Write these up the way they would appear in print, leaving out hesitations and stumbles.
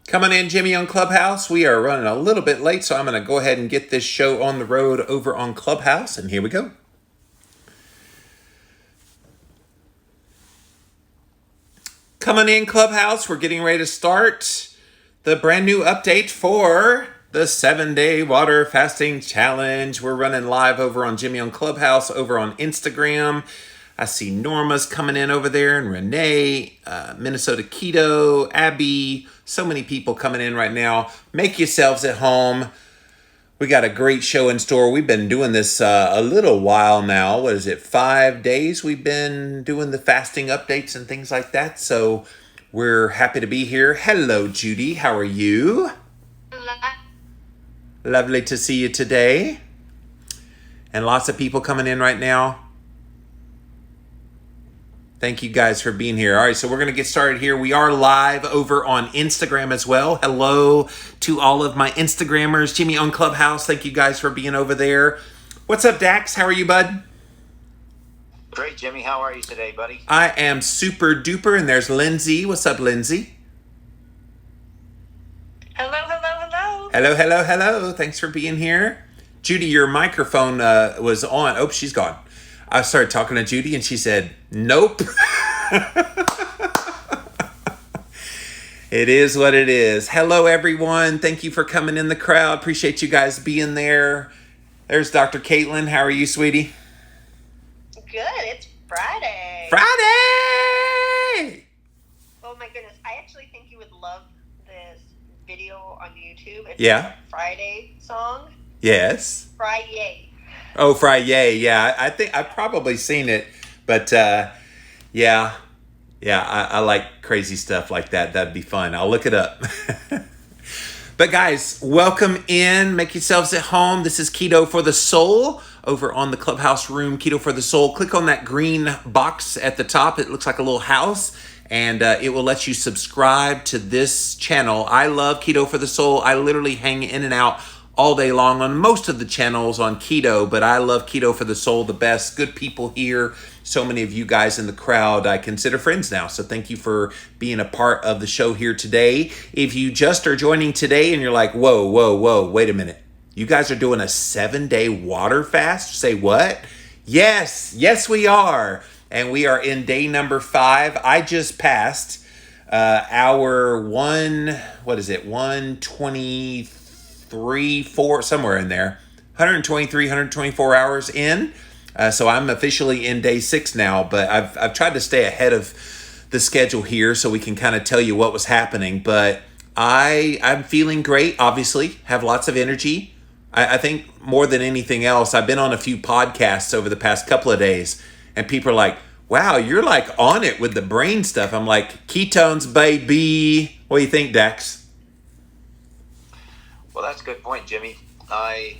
Coming in, Jimmy, on Clubhouse. We are running a little bit late, so I'm going to go ahead and get this show on the road over on Clubhouse, and here we go. Coming in, Clubhouse, we're getting ready to start the brand new update for the 7-day water fasting challenge. We're running live over on Jimmy on Clubhouse, over on Instagram. I see Norma's coming in over there, and Renee, Minnesota Keto, Abby, so many people coming in right now. Make yourselves at home. We got a great show in store. We've been doing this a little while now. What is it, 5 days we've been doing the fasting updates and things like that. So we're happy to be here. Hello, Judy. How are you? Lovely to see you today. And lots of people coming in right now. Thank you guys for being here. All right, so we're going to get started here. We are live over on Instagram as well. Hello to all of my Instagrammers. Jimmy on Clubhouse, thank you guys for being over there. What's up, Dax? How are you, bud? Great, Jimmy. How are you today, buddy? I am super duper, and there's Lindsey. What's up, Lindsey? Hello, hello, hello. Hello, hello, hello. Thanks for being here. Judy, your microphone was on. Oh, she's gone. I started talking to Judy, and she said, nope. It is what it is. Hello, everyone. Thank you for coming in the crowd. Appreciate you guys being there. There's Dr. Caitlin. How are you, sweetie? Good. It's Friday. Friday! Oh, my goodness. I actually think you would love this video on YouTube. It's Yeah. a Friday song. Yes. Friday. Oh, Friday. Yeah, I think I've probably seen it. But, yeah, I like crazy stuff like that. That'd be fun. I'll look it up. But guys, welcome in. Make yourselves at home. This is Keto for the Soul over on the Clubhouse room, Keto for the Soul. Click on that green box at the top. It looks like a little house, and it will let you subscribe to this channel. I love Keto for the Soul. I literally hang in and out all day long on most of the channels on keto, but I love Keto for the Soul the best. Good people here. So many of you guys in the crowd I consider friends now. So thank you for being a part of the show here today. If you just are joining today and you're like, whoa, wait a minute. You guys are doing a 7-day water fast? Say what? Yes, we are. And we are in day number 5. I just passed hour 123, 4, somewhere in there. 123, 124 hours in. So I'm officially in day 6 now, but I've tried to stay ahead of the schedule here so we can kind of tell you what was happening. But I'm feeling great, obviously, have lots of energy. I think more than anything else, I've been on a few podcasts over the past couple of days, and people are like, wow, you're like on it with the brain stuff. I'm like, ketones, baby. What do you think, Dax? Well, that's a good point, Jimmy. I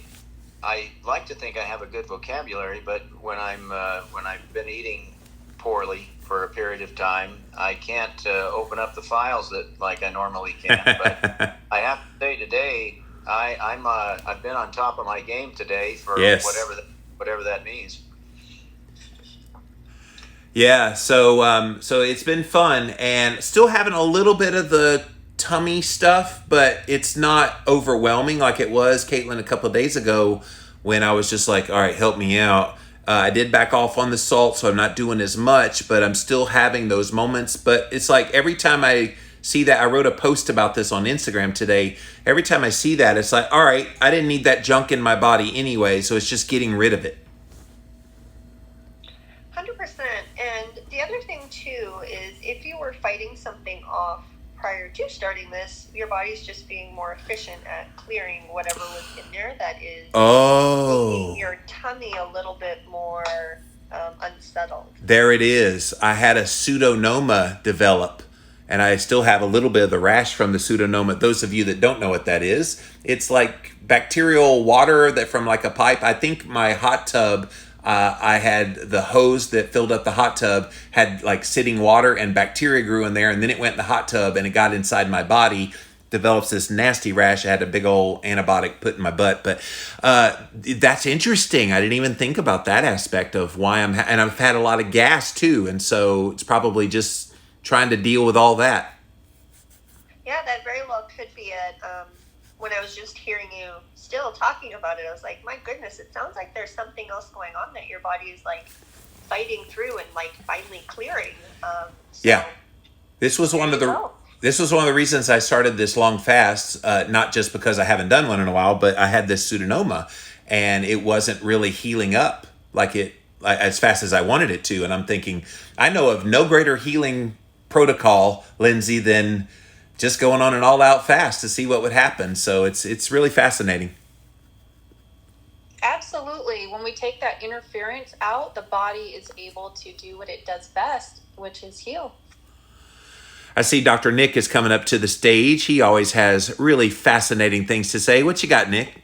like to think I have a good vocabulary, but when I've been eating poorly for a period of time, I can't open up the files that like I normally can. But I have to say today, I've been on top of my game today for Yes. whatever that means. Yeah, so it's been fun, and still having a little bit of the tummy stuff, but it's not overwhelming like it was, Caitlin, a couple of days ago when I was just like, all right, help me out. I did back off on the salt, so I'm not doing as much, but I'm still having those moments. But it's like every time I see that, I wrote a post about this on Instagram today. Every time I see that, it's like, all right, I didn't need that junk in my body anyway, so it's just getting rid of it. 100%. And the other thing, too, is if you were fighting something off prior to starting this, your body's just being more efficient at clearing whatever was in there that is making your tummy a little bit more unsettled. There it is. I had a pseudonoma develop, and I still have a little bit of the rash from the pseudonoma. Those of you that don't know what that is, it's like bacterial water that from like a pipe. I think my hot tub, I had the hose that filled up the hot tub had like sitting water, and bacteria grew in there, and then it went in the hot tub and it got inside my body, develops this nasty rash. I had a big old antibiotic put in my butt. But that's interesting. I didn't even think about that aspect of why and I've had a lot of gas too, and so it's probably just trying to deal with all that. Yeah, that very well could be it. When I was just hearing you still talking about it, I was like, my goodness, it sounds like there's something else going on that your body is like fighting through and like finally clearing. Yeah. This was one of the reasons I started this long fast, not just because I haven't done one in a while, but I had this pseudomoma and it wasn't really healing up as fast as I wanted it to. And I'm thinking, I know of no greater healing protocol, Lindsey, than just going on an all-out fast to see what would happen. So it's really fascinating. Absolutely. When we take that interference out, the body is able to do what it does best, which is heal. I see Dr. Nick is coming up to the stage. He always has really fascinating things to say. What you got, Nick?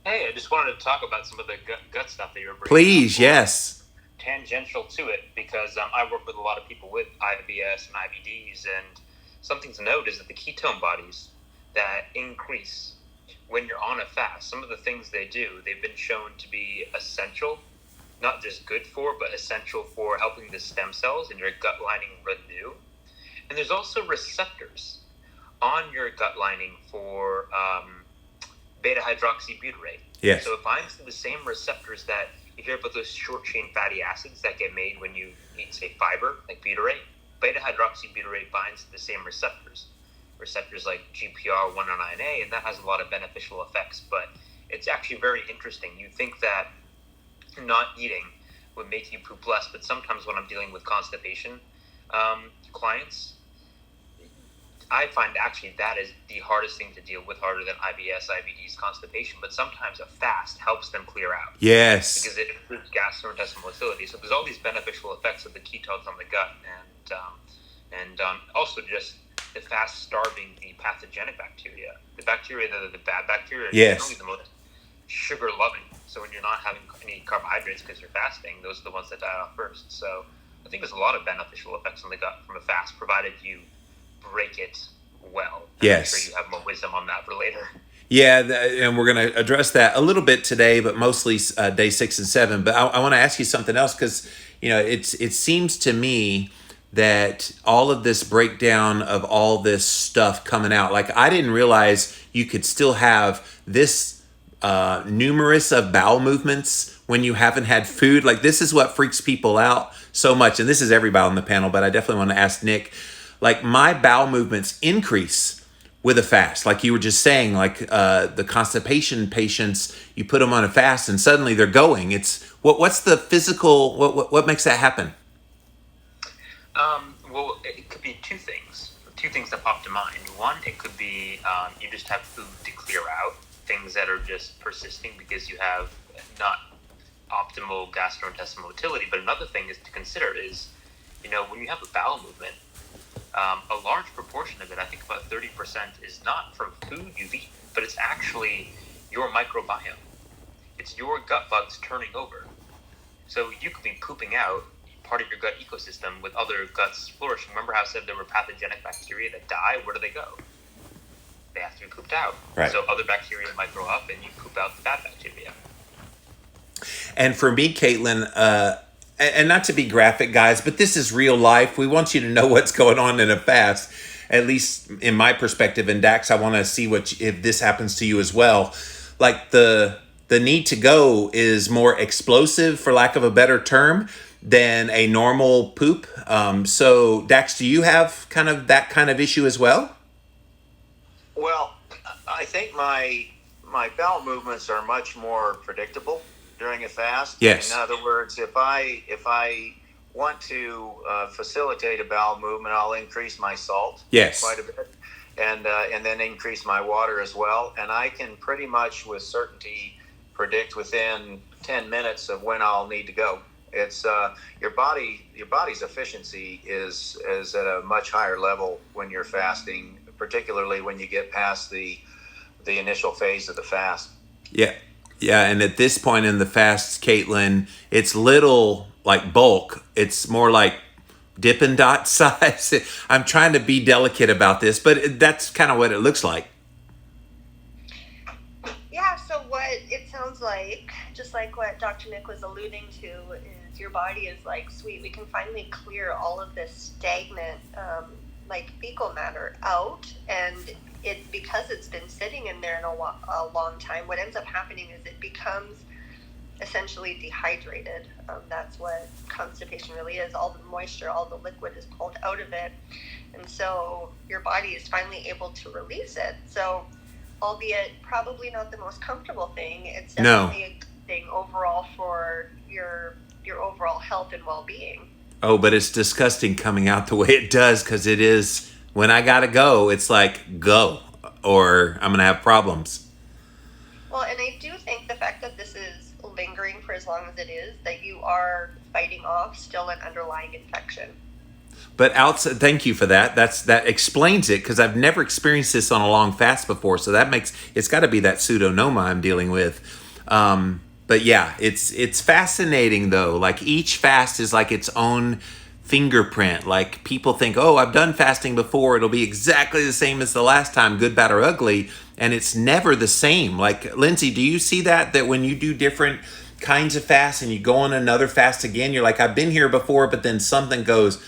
Hey, I just wanted to talk about some of the gut stuff that you were bringing Please, up. yes. Tangential to it, because I work with a lot of people with IBS and IBDs, and something to note is that the ketone bodies that increase when you're on a fast, some of the things they do, they've been shown to be essential, not just good for, but essential for helping the stem cells in your gut lining renew. And there's also receptors on your gut lining for beta-hydroxybutyrate. Yes. So it binds to the same receptors that you hear about those short-chain fatty acids that get made when you eat, say, fiber, like butyrate. Beta-hydroxybutyrate binds to the same receptors like GPR109A, and that has a lot of beneficial effects. But it's actually very interesting. You think that not eating would make you poop less, but sometimes when I'm dealing with constipation clients, I find actually that is the hardest thing to deal with, harder than IBS, IBDs, constipation. But sometimes a fast helps them clear out. Yes. Because it improves gastrointestinal motility. So there's all these beneficial effects of the ketones on the gut, and also just the fast starving the pathogenic bacteria. The bacteria that are the bad bacteria are generally the most sugar loving. So when you're not having any carbohydrates because you're fasting, those are the ones that die off first. So I think there's a lot of beneficial effects on the gut from a fast, provided you break it well. Yes. I'm sure you have more wisdom on that for later. Yeah, and we're going to address that a little bit today, but mostly day 6 and 7. But I want to ask you something else, because it seems to me that all of this breakdown of all this stuff coming out, like I didn't realize you could still have this numerous of bowel movements when you haven't had food. Like, this is what freaks people out so much, and this is everybody on the panel, but I definitely want to ask Nick. Like, my bowel movements increase with a fast. Like you were just saying, like the constipation patients, you put them on a fast and suddenly they're going. It's what's the physical, what makes that happen? Well, it could be two things that pop to mind. One, it could be you just have food to clear out, things that are just persisting because you have not optimal gastrointestinal motility. But another thing is to consider is, when you have a bowel movement, a large proportion of it, I think about 30%, is not from food you've eaten, but it's actually your microbiome. It's your gut bugs turning over. So you could be pooping out part of your gut ecosystem with other guts flourishing. Remember how I said there were pathogenic bacteria that die? Where do they go? They have to be pooped out. Right. So other bacteria might grow up and you poop out the bad bacteria. And for me, Caitlin, and not to be graphic, guys, but this is real life. We want you to know what's going on in a fast, at least in my perspective. And Dax, I want to see if this happens to you as well. Like the need to go is more explosive, for lack of a better term, than a normal poop. So Dax, do you have kind of that kind of issue as well? Well, I think my bowel movements are much more predictable during a fast. Yes. In other words, if I want to facilitate a bowel movement, I'll increase my salt quite a bit, and then increase my water as well. And I can pretty much with certainty predict within 10 minutes of when I'll need to go. It's your body's efficiency is at a much higher level when you're fasting, particularly when you get past the initial phase of the fast. Yeah. And at this point in the fast, Caitlin, it's little like bulk. It's more like Dippin' Dot size. I'm trying to be delicate about this, but that's kind of what it looks like. Yeah, so what it sounds like, just like what Dr. Nick was alluding to, is your body is like, sweet, we can finally clear all of this stagnant like fecal matter out, and it, because it's been sitting in there in a long time, what ends up happening is it becomes essentially dehydrated. That's what constipation really is. All the moisture, all the liquid is pulled out of it, and so your body is finally able to release it. So, albeit probably not the most comfortable thing, it's definitely a good thing overall for your overall health and well-being. Oh, but it's disgusting coming out the way it does, because it is, when I gotta go, it's like, go, or I'm gonna have problems. Well, and I do think the fact that this is lingering for as long as it is, that you are fighting off still an underlying infection. But outside, thank you for that. That explains it, because I've never experienced this on a long fast before. So that makes, it's got to be that pseudonoma I'm dealing with. But yeah, it's fascinating though. Like each fast is like its own fingerprint. Like people think, oh, I've done fasting before. It'll be exactly the same as the last time, good, bad, or ugly. And it's never the same. Like, Lindsey, do you see that when you do different kinds of fasts and you go on another fast again, you're like, I've been here before, but then something goes,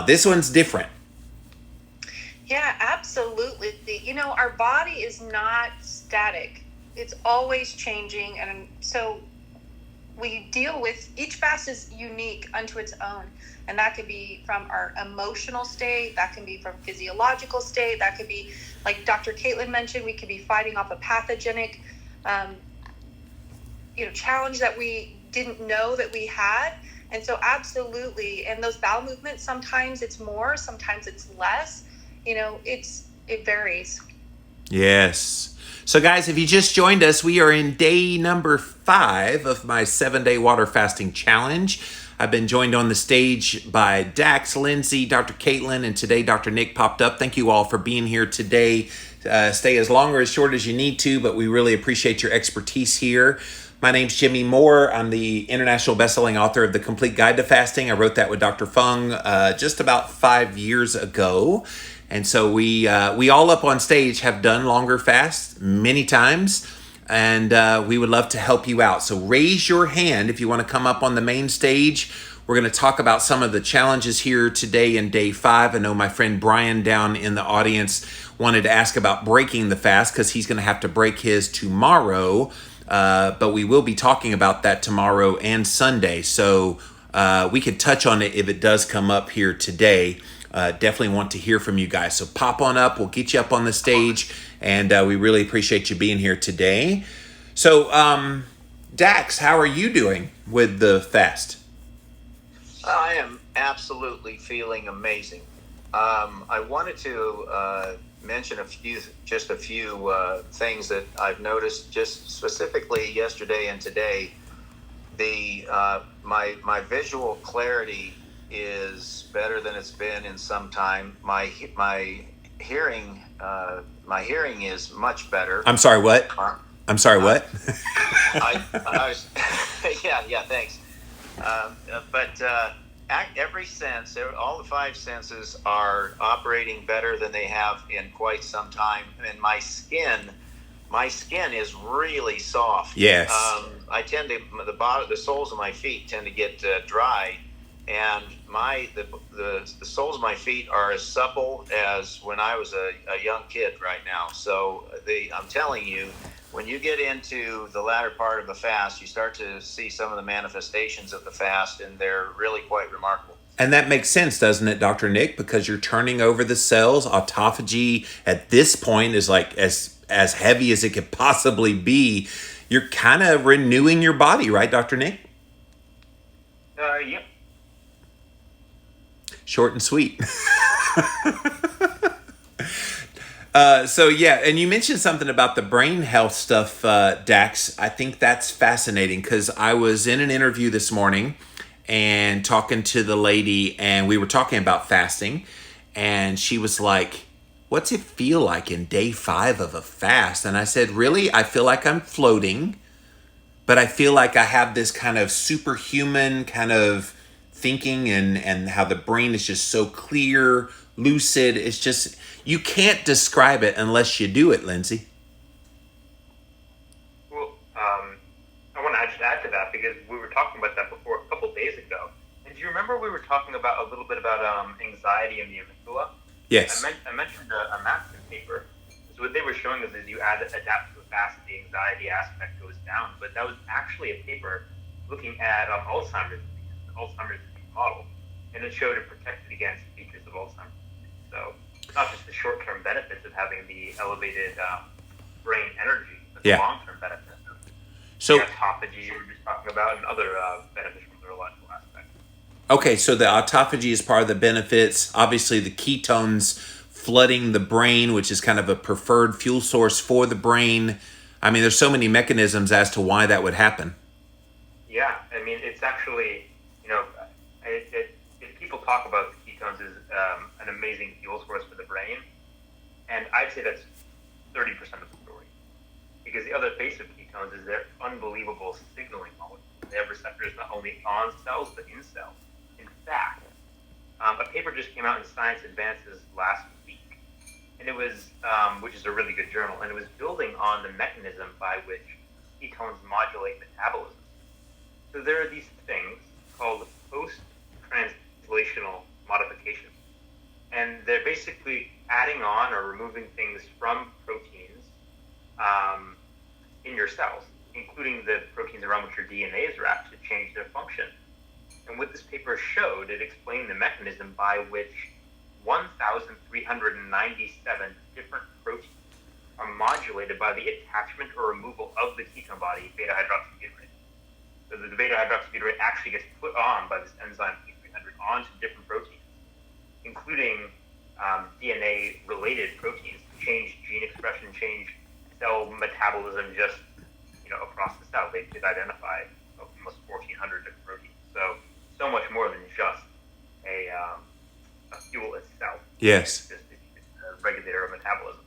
this one's different. Yeah, absolutely. You know, our body is not static. It's always changing. And so we deal with, each fast is unique unto its own. And that could be from our emotional state. That can be from physiological state. That could be, like Dr. Caitlin mentioned, we could be fighting off a pathogenic, challenge that we didn't know that we had. And so absolutely. And those bowel movements, sometimes it's more, sometimes it's less. It varies. Yes. So guys, if you just joined us, we are in day number 5 of my 7-day water fasting challenge. I've been joined on the stage by Dax, Lindsey, Dr. Caitlin, and today Dr. Nick popped up. Thank you all for being here today. Stay as long or as short as you need to, but we really appreciate your expertise here. My name's Jimmy Moore. I'm the international best-selling author of The Complete Guide to Fasting. I wrote that with Dr. Fung just about 5 years ago. And so we all up on stage have done longer fasts many times, and we would love to help you out. So raise your hand if you want to come up on the main stage. We're going to talk about some of the challenges here today in day 5. I know my friend Brian down in the audience wanted to ask about breaking the fast because he's going to have to break his tomorrow. But we will be talking about that tomorrow and Sunday. So we could touch on it if it does come up here today. Definitely want to hear from you guys. So pop on up. We'll get you up on the stage. And we really appreciate you being here today. So, Dax, how are you doing with the fast? I am absolutely feeling amazing. I wanted to mention a few things that I've noticed just specifically yesterday and today. My visual clarity is better than it's been in some time. My hearing is much better. I'm sorry, what? I'm sorry, what? Yeah, thanks. But every sense, all the 5 senses are operating better than they have in quite some time. And my skin is really soft. Yes. I tend to, the soles of my feet tend to get dry. And the soles of my feet are as supple as when I was a young kid right now. So I'm telling you, when you get into the latter part of the fast, you start to see some of the manifestations of the fast, and they're really quite remarkable. And that makes sense, doesn't it, Dr. Nick? Because you're turning over the cells. Autophagy at this point is like as heavy as it could possibly be. You're kind of renewing your body, right, Dr. Nick? Yep. Short and sweet. So yeah, and you mentioned something about the brain health stuff, Dax. I think that's fascinating because I was in an interview this morning and talking to the lady, and we were talking about fasting, and she was like, what's it feel like in day 5 of a fast? And I said, really? I feel like I'm floating, but I feel like I have this kind of superhuman kind of thinking and how the brain is just so clear, lucid. It's just, you can't describe it unless you do it, Lindsey. Well, I want to just add to that because we were talking about that before a couple days ago. And do you remember we were talking about a little bit about anxiety in the amygdala? Yes. I mentioned a Matson paper. So what they were showing us is you adapt to a fast, the anxiety aspect goes down. But that was actually a paper looking at Alzheimer's disease, the Alzheimer's disease model, and it showed it protected against features of Alzheimer's disease. So not just the short-term benefits of having the elevated brain energy, but the long-term benefits of the autophagy you were just talking about and other benefits from the neurological aspect. Okay, so the autophagy is part of the benefits. Obviously, the ketones flooding the brain, which is kind of a preferred fuel source for the brain. I mean, there's so many mechanisms as to why that would happen. Yeah, I mean, it's actually, if people talk about the ketones as an amazing fuel source for the brain, and I'd say that's 30% of the story. Because the other face of ketones is their unbelievable signaling molecules. They have receptors not only on cells, but in cells. In fact, a paper just came out in Science Advances last week, and it was, which is a really good journal, and it was building on the mechanism by which ketones modulate metabolism. So there are these things called post-translational modifications, and they're basically adding on or removing things from proteins in your cells, including the proteins around which your DNA is wrapped, to change their function. And what this paper showed, it explained the mechanism by which 1,397 different proteins are modulated by the attachment or removal of the ketone body, beta-hydroxybutyrate. So the beta-hydroxybutyrate actually gets put on by this enzyme P300 onto different proteins, including DNA-related proteins, to change gene expression, change cell metabolism, just across the cell. They did identify almost 1,400 different proteins. So much more than just a fuel itself. Yes. It's a regulator of metabolism.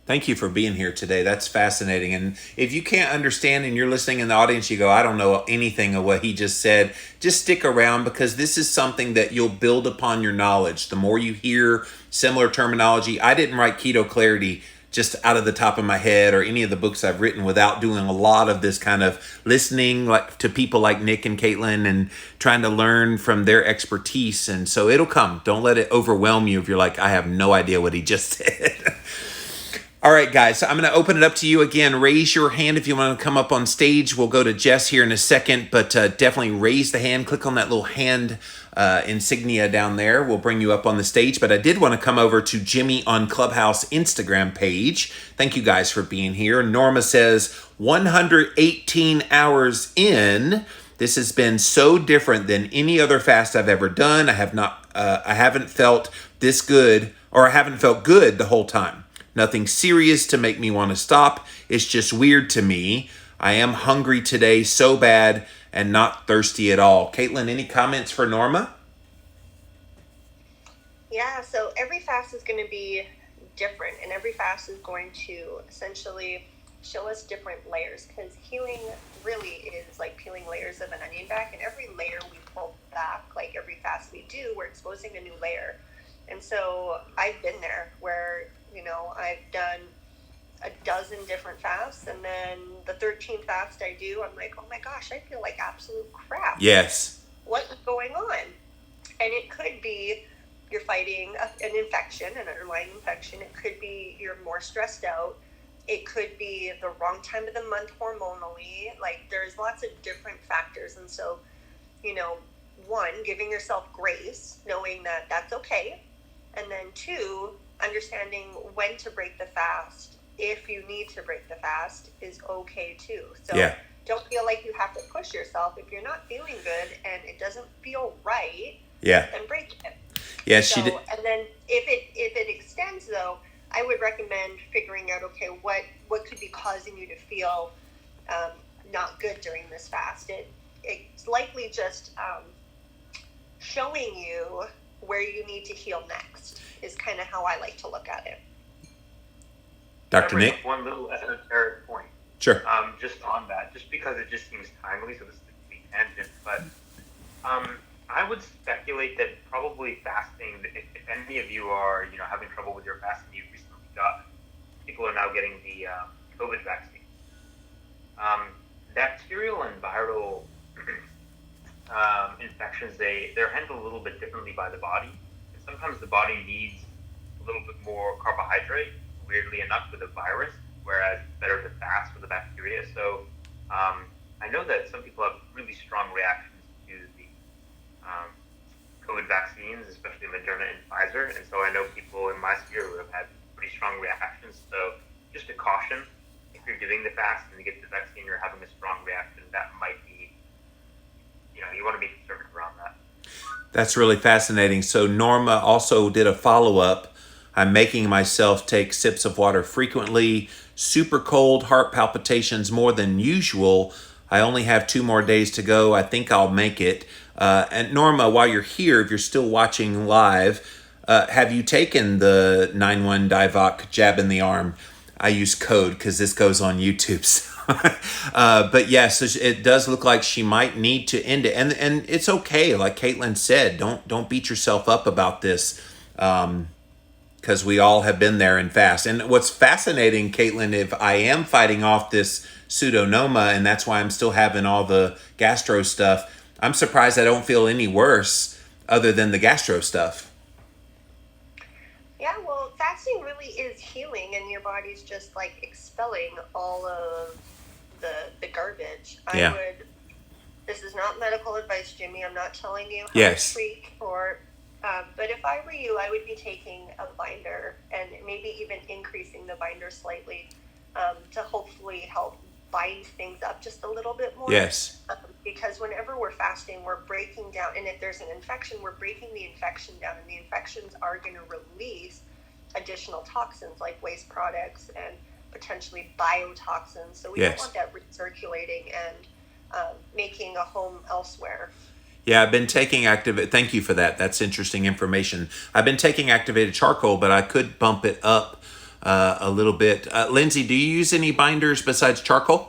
Thank you for being here today. That's fascinating. And if you can't understand and you're listening in the audience, you go, I don't know anything of what he just said, just stick around, because this is something that you'll build upon your knowledge. The more you hear similar terminology, I didn't write Keto Clarity just out of the top of my head or any of the books I've written without doing a lot of this kind of listening, like to people like Nick and Caitlin, and trying to learn from their expertise. And so it'll come. Don't let it overwhelm you if you're like, I have no idea what he just said. All right, guys, so I'm going to open it up to you again. Raise your hand if you want to come up on stage. We'll go to Jess here in a second, but definitely raise the hand. Click on that little hand insignia down there. We'll bring you up on the stage. But I did want to come over to Jimmy on Clubhouse Instagram page. Thank you guys for being here. Norma says, 118 hours in. This has been so different than any other fast I've ever done. I haven't felt this good, or I haven't felt good the whole time. Nothing serious to make me want to stop. It's just weird to me. I am hungry today so bad and not thirsty at all. Caitlin, any comments for Norma? Yeah, so every fast is going to be different, and every fast is going to essentially show us different layers, because healing really is like peeling layers of an onion back, and every layer we pull back, like every fast we do, we're exposing a new layer. And so I've been there where, I've done a dozen different fasts, and then the 13th fast I do, I'm like, oh my gosh, I feel like absolute crap. Yes. What's going on? And it could be you're fighting an infection, an underlying infection. It could be you're more stressed out. It could be the wrong time of the month hormonally. Like, there's lots of different factors. And so, one, giving yourself grace, knowing that that's okay. And then two, understanding when to break the fast, if you need to break the fast, is okay too. So Don't feel like you have to push yourself. If you're not feeling good and it doesn't feel right, then break it. Yeah, she did. And then if it extends though, I would recommend figuring out, okay, what could be causing you to feel not good during this fast. It's likely just showing you where you need to heal next, is kind of how I like to look at it. Dr. Nick? One little esoteric point. Sure. Just on that, just because it just seems timely, so this is a complete tangent, but I would speculate that probably fasting, if any of you are, having trouble with your fasting, you recently got, people are now getting the COVID vaccine. Bacterial and viral infections, they're handled a little bit differently by the body. And sometimes the body needs a little bit more carbohydrate, weirdly enough, with a virus, whereas it's better to fast with the bacteria. So I know that some people have really strong reactions to the COVID vaccines, especially Moderna and Pfizer. And so I know people in my sphere who have had pretty strong reactions. So just a caution, if you're doing the fast and you get the vaccine, you're having a strong reaction, that might be, you want to be conservative around that. That's really fascinating. So Norma also did a follow-up. I'm making myself take sips of water frequently, super cold, heart palpitations more than usual. I only have 2 more days to go. I think I'll make it. And Norma, while you're here, if you're still watching live, have you taken the 9-1 Divock jab in the arm? I use code because this goes on YouTube. But yes, it does look like she might need to end it. And it's okay. Like Caitlin said, don't beat yourself up about this. Because we all have been there and fast. And what's fascinating, Caitlin, if I am fighting off this pseudonoma, and that's why I'm still having all the gastro stuff, I'm surprised I don't feel any worse other than the gastro stuff. Yeah, well, fasting really is healing, and your body's just like expelling all of the garbage. Yeah. This is not medical advice, Jimmy. I'm not telling you how Yes. to tweak or... but if I were you, I would be taking a binder and maybe even increasing the binder slightly to hopefully help bind things up just a little bit more. Yes. Because whenever we're fasting, we're breaking down, and if there's an infection, we're breaking the infection down, and the infections are going to release additional toxins like waste products and potentially biotoxins. So we Yes. don't want that recirculating and making a home elsewhere. Yeah, I've been taking thank you for that. That's interesting information. I've been taking activated charcoal, but I could bump it up a little bit. Lindsey, do you use any binders besides charcoal?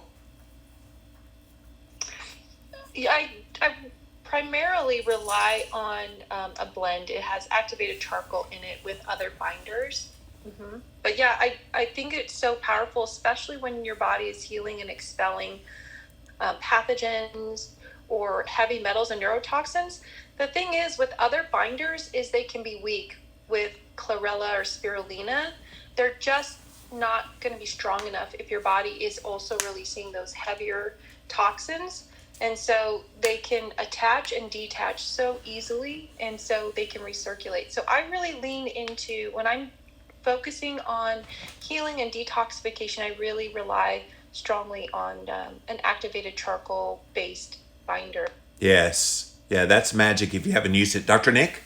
Yeah, I primarily rely on a blend. It has activated charcoal in it with other binders. Mm-hmm. But yeah, I think it's so powerful, especially when your body is healing and expelling pathogens or heavy metals and neurotoxins. The thing is with other binders is they can be weak. With chlorella or spirulina, they're just not going to be strong enough if your body is also releasing those heavier toxins. And so they can attach and detach so easily, and so they can recirculate. So I really lean into, when I'm focusing on healing and detoxification, I really rely strongly on an activated charcoal-based binder. Yes. Yeah, that's magic if you haven't used it. Dr. Nick?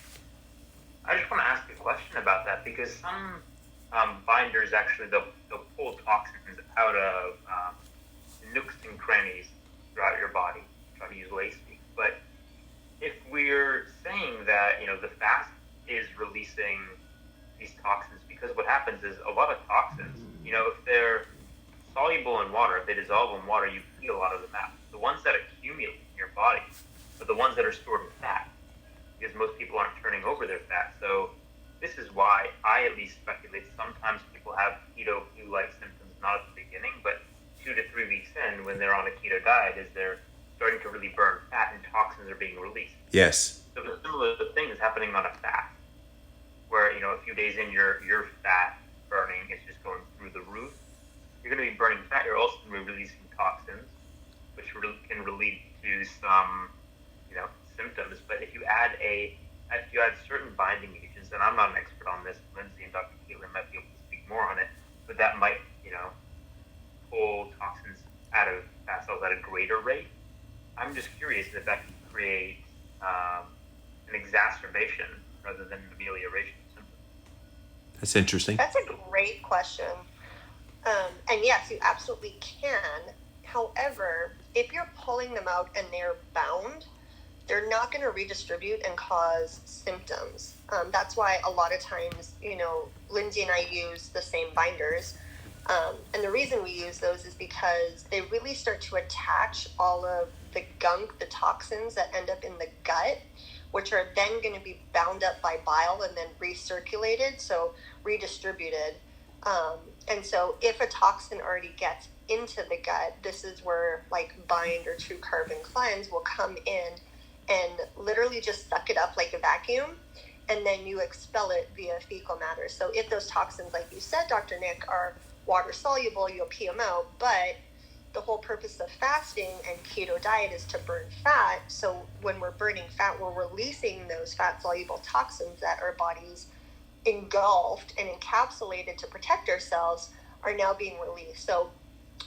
I just want to ask a question about that, because some binders actually, they'll pull toxins out of nooks and crannies throughout your body. Try to use lay speak. But if we're saying that, the fast is releasing these toxins, because what happens is a lot of toxins, if they're soluble in water, if they dissolve in water, you feel a lot of them out. The ones that accumulate in your body are the ones that are stored in fat, because most people aren't turning over their fat. So this is why I at least speculate sometimes people have keto flu-like symptoms, not at the beginning, but 2 to 3 weeks in, when they're on a keto diet, is they're starting to really burn fat and toxins are being released. Yes. So a similar thing is happening on a fast, where, a few days in, your fat burning is just going through the roof. You're going to be burning fat. You're also going to be releasing toxins, which can lead to some, symptoms. But if you add certain binding agents, and I'm not an expert on this, Lindsey and Dr. Caitlin might be able to speak more on it, but that might, pull toxins out of fat cells at a greater rate. I'm just curious if that can create an exacerbation rather than an amelioration of symptoms. That's interesting. That's a great question. And yes, you absolutely can. However, if you're pulling them out and they're bound, they're not going to redistribute and cause symptoms. That's why a lot of times, Lindsey and I use the same binders. And the reason we use those is because they really start to attach all of the gunk, the toxins that end up in the gut, which are then going to be bound up by bile and then recirculated, so redistributed. And so if a toxin already gets into the gut, this is where like Bind or True Carbon Cleanse will come in and literally just suck it up like a vacuum and then you expel it via fecal matter. So if those toxins, like you said, Dr. Nick, are water soluble, you'll pee them out. But the whole purpose of fasting and keto diet is to burn fat. So when we're burning fat, we're releasing those fat soluble toxins that our bodies engulfed and encapsulated to protect ourselves are now being released. So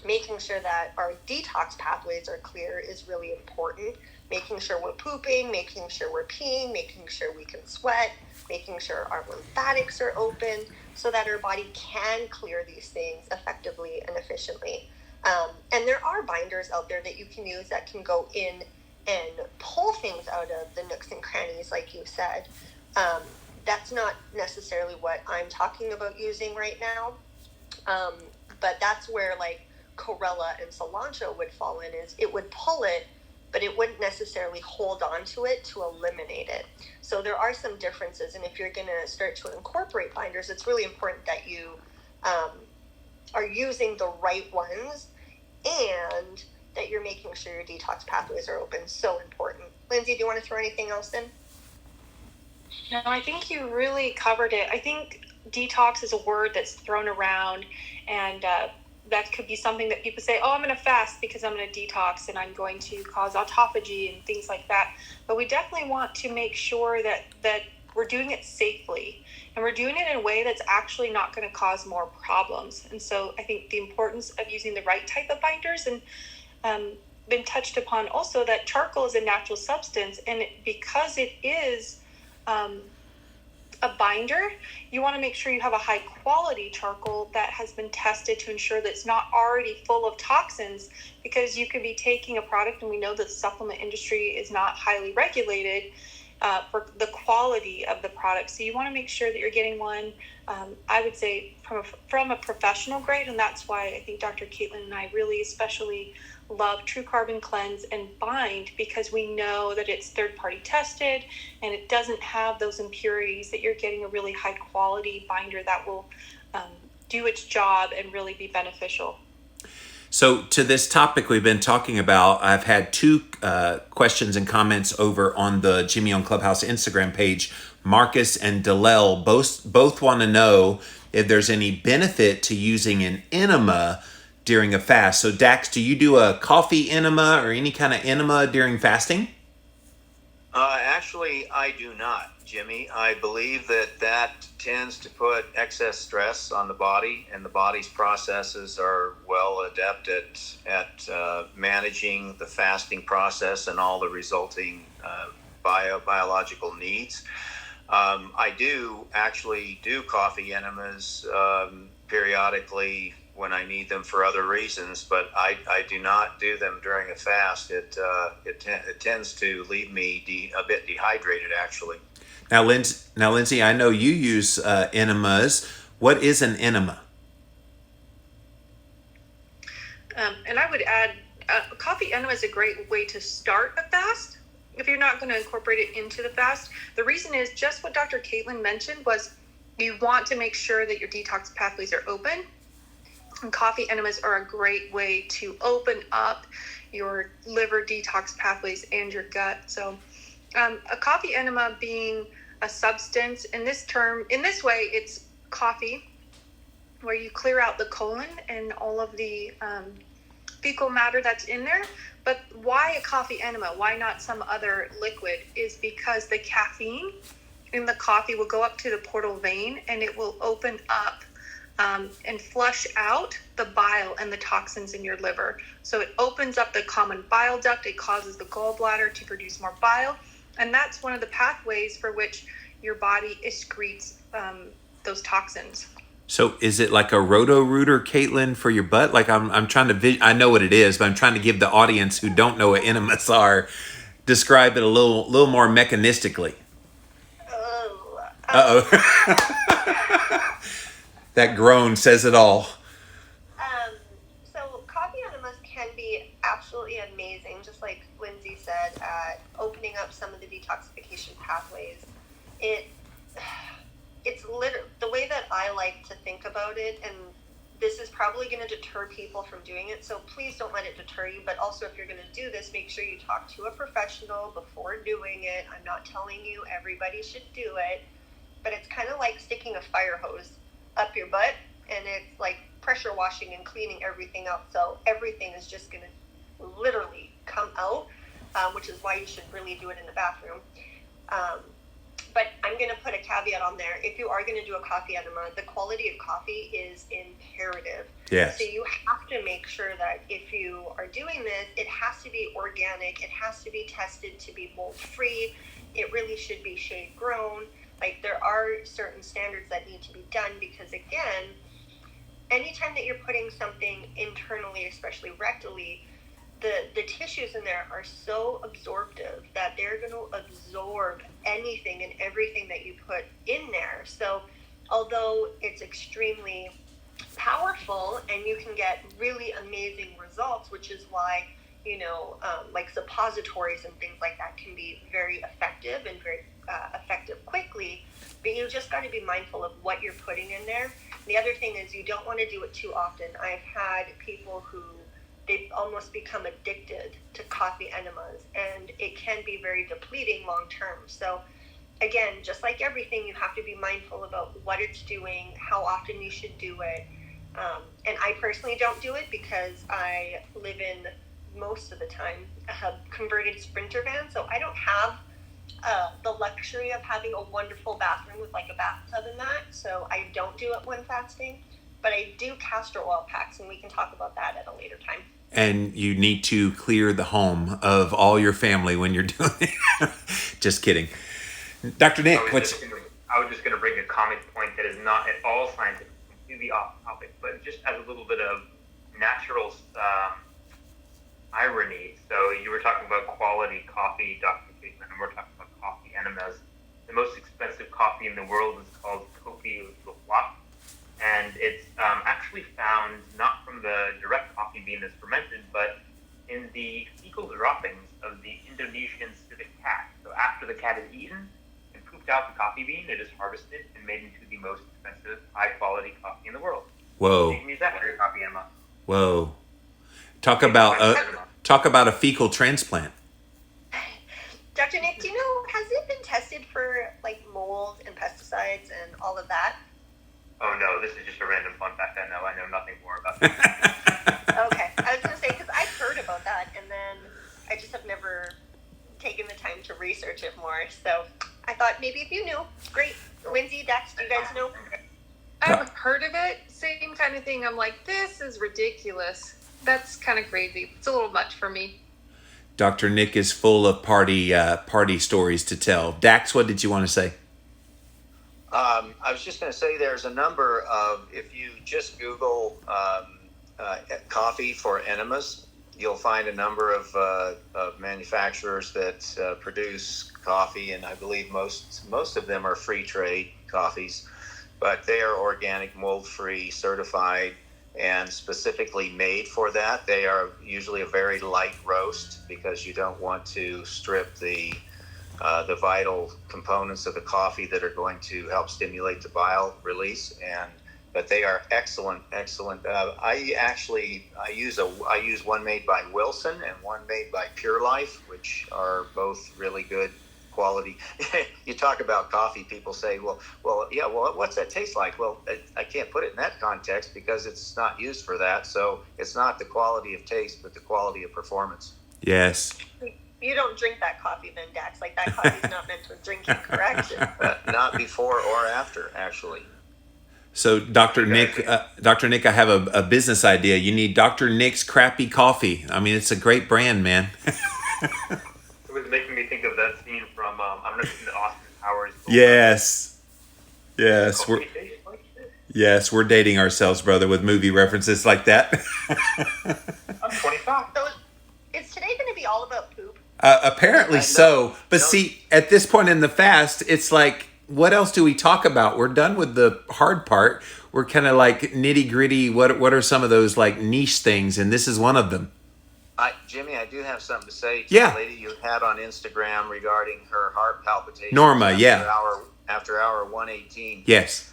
making sure that our detox pathways are clear is really important. Making sure we're pooping, making sure we're peeing, making sure we can sweat, making sure our lymphatics are open so that our body can clear these things effectively and efficiently. And there are binders out there that you can use that can go in and pull things out of the nooks and crannies, like you said. That's not necessarily what I'm talking about using right now. But that's where like chlorella and cilantro would fall in, is it would pull it, but it wouldn't necessarily hold on to it to eliminate it. So there are some differences. And if you're going to start to incorporate binders, it's really important that you are using the right ones and that you're making sure your detox pathways are open. So important. Lindsay, do you want to throw anything else in? No, I think you really covered it. I think detox is a word that's thrown around, and that could be something that people say, oh, I'm going to fast because I'm going to detox and I'm going to cause autophagy and things like that. But we definitely want to make sure that we're doing it safely, and we're doing it in a way that's actually not going to cause more problems. And so I think the importance of using the right type of binders, and been touched upon also that charcoal is a natural substance, and because it is a binder, you want to make sure you have a high quality charcoal that has been tested to ensure that it's not already full of toxins, because you could be taking a product, and we know that the supplement industry is not highly regulated for the quality of the product. So you want to make sure that you're getting one, I would say, from a professional grade. And that's why I think Dr. Caitlin and I really especially love True Carbon Cleanse and Bind, because we know that it's third-party tested and it doesn't have those impurities, that you're getting a really high-quality binder that will do its job and really be beneficial. So to this topic we've been talking about, I've had two questions and comments over on the Jimmy on Clubhouse Instagram page. Marcus and Dalel both want to know if there's any benefit to using an enema during a fast. So Dax, do you do a coffee enema or any kind of enema during fasting? Actually, I do not, Jimmy. I believe that tends to put excess stress on the body, and the body's processes are well adept at managing the fasting process and all the resulting biological needs. I do actually do coffee enemas periodically when I need them for other reasons, but I do not do them during a fast. It tends to leave me a bit dehydrated, actually. Now, Lindsay, I know you use enemas. What is an enema? And I would add, coffee enema is a great way to start a fast if you're not going to incorporate it into the fast. The reason is just what Dr. Caitlin mentioned, was you want to make sure that your detox pathways are open. And coffee enemas are a great way to open up your liver detox pathways and your gut. So a coffee enema being a substance, in this way, it's coffee, where you clear out the colon and all of the fecal matter that's in there. But why a coffee enema? Why not some other liquid? Is because the caffeine in the coffee will go up to the portal vein, and it will open up and flush out the bile and the toxins in your liver. So it opens up the common bile duct. It causes the gallbladder to produce more bile. And that's one of the pathways for which your body excretes those toxins. So is it like a Roto-Rooter, Caitlin, for your butt? Like I'm trying to, I know what it is, but I'm trying to give the audience who don't know what enemas are, describe it a little more mechanistically. That groan says it all. So coffee enemas can be absolutely amazing, just like Lindsay said, at opening up some of the detoxification pathways. It's literally the way that I like to think about it, and this is probably going to deter people from doing it. So please don't let it deter you. But also, if you're going to do this, make sure you talk to a professional before doing it. I'm not telling you everybody should do it, but it's kind of like sticking a fire hose up your butt, and it's like pressure washing and cleaning everything out. So everything is just going to literally come out, which is why you should really do it in the bathroom. But I'm going to put a caveat on there. If you are going to do a coffee enema, the quality of coffee is imperative. Yes. So you have to make sure that if you are doing this, it has to be organic. It has to be tested to be mold-free. It really should be shade-grown. Like, there are certain standards that need to be done because, again, anytime that you're putting something internally, especially rectally, the tissues in there are so absorptive that they're going to absorb anything and everything that you put in there. So although it's extremely powerful and you can get really amazing results, which is why, like suppositories and things like that can be very effective and very effective quickly, but you just got to be mindful of what you're putting in there. The other thing is you don't want to do it too often. I've had people who they've almost become addicted to coffee enemas, and it can be very depleting long term. So again, just like everything, you have to be mindful about what it's doing, how often you should do it. And I personally don't do it because I live in, most of the time, a converted Sprinter van, so I don't have the luxury of having a wonderful bathroom with like a bathtub and that, so I don't do it when fasting. But I do castor oil packs, and we can talk about that at a later time. And you need to clear the home of all your family when you're doing it. Just kidding. Dr. Nick, I was just going to bring a comic point that is not at all scientific, completely off topic, but just as a little bit of natural irony. So you were talking about quality coffee, Dr. Caitman, and we're talking about coffee enemas. The most expensive coffee in the world is called Kopi Luwak. And it's actually found not from the direct coffee bean that's fermented, but in the fecal droppings of the Indonesian civet cat. So after the cat is eaten and pooped out the coffee bean, it is harvested and made into the most expensive, high-quality coffee in the world. Whoa. So you can use that for your coffee enema. Whoa. Talk about a fecal transplant. Dr. Nick, do you know, has it been tested for like mold and pesticides and all of that? Oh no, this is just a random fun fact I know nothing more about that. Okay, I was going to say, because I've heard about that, and then I just have never taken the time to research it more. So I thought maybe if you knew, great. Lindsey, Dax, do you guys know? I've heard of it, same kind of thing. I'm like, this is ridiculous. That's kind of crazy. It's a little much for me. Dr. Nick is full of party stories to tell. Dax, what did you want to say? I was just going to say there's a number of, if you just Google coffee for enemas, you'll find a number of manufacturers that produce coffee, and I believe most of them are free trade coffees, but they are organic, mold-free, certified, and specifically made for that. They are usually a very light roast because you don't want to strip the vital components of the coffee that are going to help stimulate the bile release, but they are excellent. I use one made by Wilson and one made by Pure Life, which are both really good quality. You talk about coffee, people say, well, what's that taste like? Well, I can't put it in that context because it's not used for that. So it's not the quality of taste, but the quality of performance. Yes. You don't drink that coffee then, Dax. Like, that coffee's not meant for drinking, correct? Not before or after, actually. So, Dr. Nick, I have a business idea. You need Dr. Nick's Crappy Coffee. I mean, it's a great brand, man. It was making me think of that scene from, I don't know if you've seen the Austin Powers. Yes, we're dating ourselves, brother, with movie references like that. I'm 25. So is today going to be all about poop? Apparently so. But see, at this point in the fast, it's like, what else do we talk about? We're done with the hard part. We're kind of like nitty gritty. What are some of those like niche things? And this is one of them. Jimmy, I do have something to say to the lady you had on Instagram regarding her heart palpitations. Norma, After hour 118. Yes.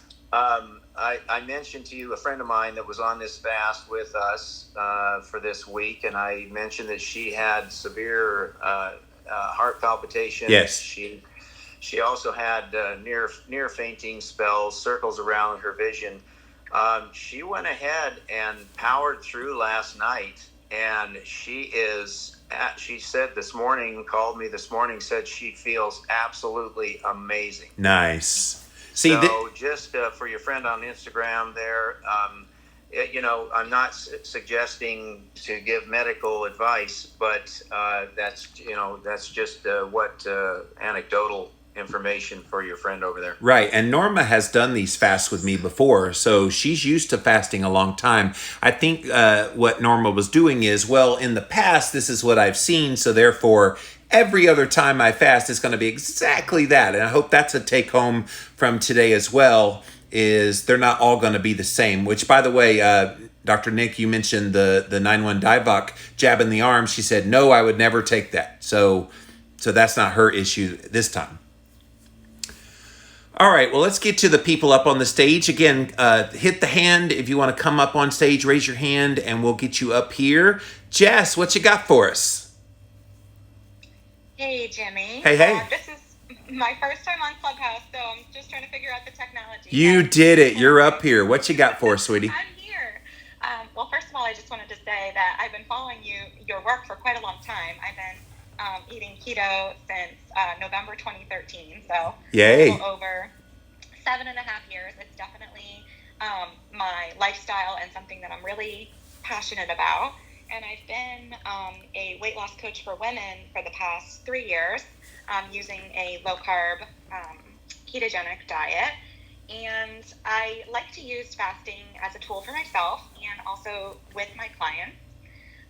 I mentioned to you a friend of mine that was on this fast with us for this week, and I mentioned that she had severe heart palpitations. Yes. She also had near fainting spells, circles around her vision. She went ahead and powered through last night, and she said this morning, called me this morning, said she feels absolutely amazing. Nice. See, so just for your friend on Instagram there, I'm not suggesting to give medical advice, but that's just what anecdotal information for your friend over there. Right. And Norma has done these fasts with me before, so she's used to fasting a long time. I think what Norma was doing is, well, in the past, this is what I've seen, so therefore every other time I fast is going to be exactly that. And I hope that's a take home from today as well, is they're not all going to be the same, which, by the way, Dr. Nick, you mentioned the 9-1 Divock jab in the arm. She said, no, I would never take that. So that's not her issue this time. All right, well, let's get to the people up on the stage. Again, hit the hand if you want to come up on stage, raise your hand, and we'll get you up here. Jess, what you got for us? Hey, Jimmy. Hey. This is my first time on Clubhouse, so I'm just trying to figure out the technology. You did it. You're up here. What you got for us, sweetie? I'm here. Well, first of all, I just wanted to say that I've been following your work for quite a long time. I've been eating keto since November 2013, so Yay. a little over 7.5 years. It's definitely my lifestyle and something that I'm really passionate about. And I've been a weight loss coach for women for the past 3 years, using a low-carb ketogenic diet. And I like to use fasting as a tool for myself and also with my clients.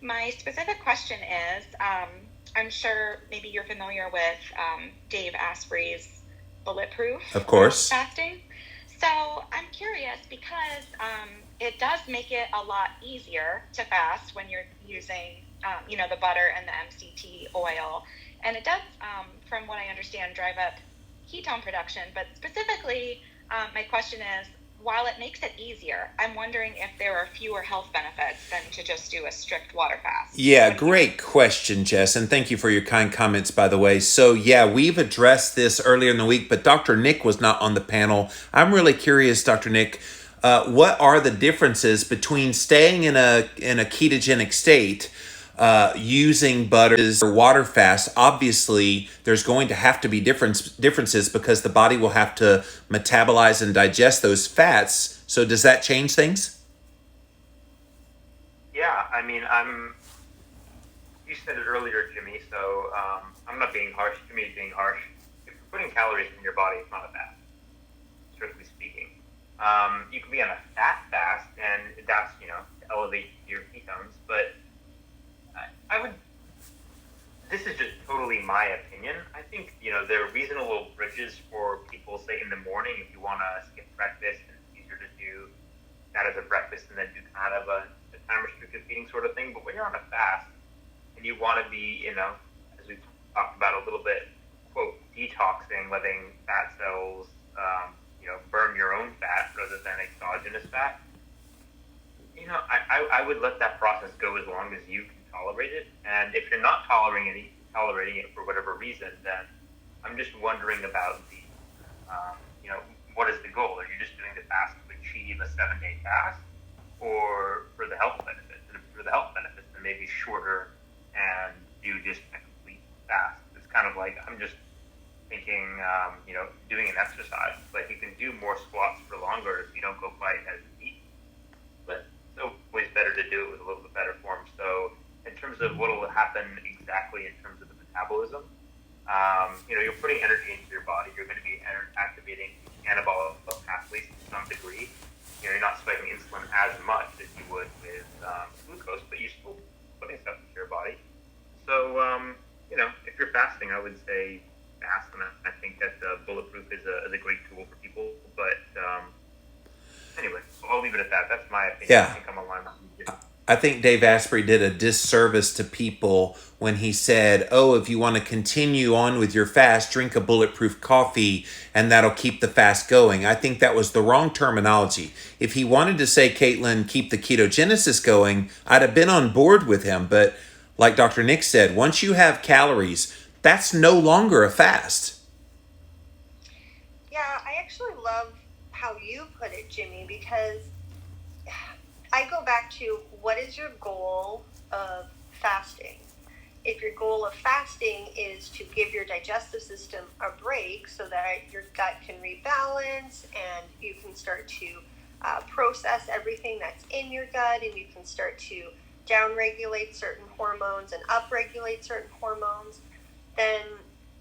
My specific question is, I'm sure maybe you're familiar with Dave Asprey's Bulletproof Of course. fasting. So I'm curious because it does make it a lot easier to fast when you're using, the butter and the MCT oil. And it does, from what I understand, drive up ketone production. But specifically, my question is, while it makes it easier, I'm wondering if there are fewer health benefits than to just do a strict water fast. Yeah, great question, Jess. And thank you for your kind comments, by the way. So, yeah, we've addressed this earlier in the week, but Dr. Nick was not on the panel. I'm really curious, Dr. Nick, what are the differences between staying in a ketogenic state, using butter or water fast? Obviously, there's going to have to be differences because the body will have to metabolize and digest those fats. So does that change things? Yeah, I mean, you said it earlier, Jimmy, so I'm not being harsh. Jimmy is being harsh. If you're putting calories in your body, it's not a fast, strictly speaking. You can be on a fat fast, and that's, to elevate your ketones, but this is just totally my opinion. I think, there are reasonable bridges for people, say, in the morning, if you want to skip breakfast, and it's easier to do that as a breakfast and then do kind of a time-restricted feeding sort of thing. But when you're on a fast and you want to be, as we've talked about a little bit, quote, detoxing, letting fat cells, burn your own fat rather than exogenous fat, I would let that process go as long as you can tolerate it. And if you're not tolerating it for whatever reason, then I'm just wondering about the, what is the goal? Are you just doing the fast to achieve a 7-day fast, or for the health benefits? And for the health benefits, then maybe shorter and do just a complete fast. It's kind of like, I'm just thinking, doing an exercise. Like, you can do more squats for longer if you don't go quite as deep. But it's always better to do it with a little bit better form. So in terms of what will happen exactly in terms of the metabolism, you're putting energy into your body. You're going to be activating anabolic pathways to some degree. You're not spiking insulin as much as you would with glucose, but you're still putting stuff into your body. So, if you're fasting, I would say fast, and I think that Bulletproof is a great tool for people. But anyway, I'll leave it at that. That's my opinion. Yeah. I think I'm aligned with you. I think Dave Asprey did a disservice to people when he said, oh, if you want to continue on with your fast, drink a bulletproof coffee and that'll keep the fast going. I think that was the wrong terminology. If he wanted to say, Caitlin, keep the ketogenesis going, I'd have been on board with him. But like Dr. Nick said, once you have calories, that's no longer a fast. Yeah, I actually love how you put it, Jimmy, because I go back to what is your goal of fasting? If your goal of fasting is to give your digestive system a break so that your gut can rebalance and you can start to process everything that's in your gut, and you can start to downregulate certain hormones and upregulate certain hormones, then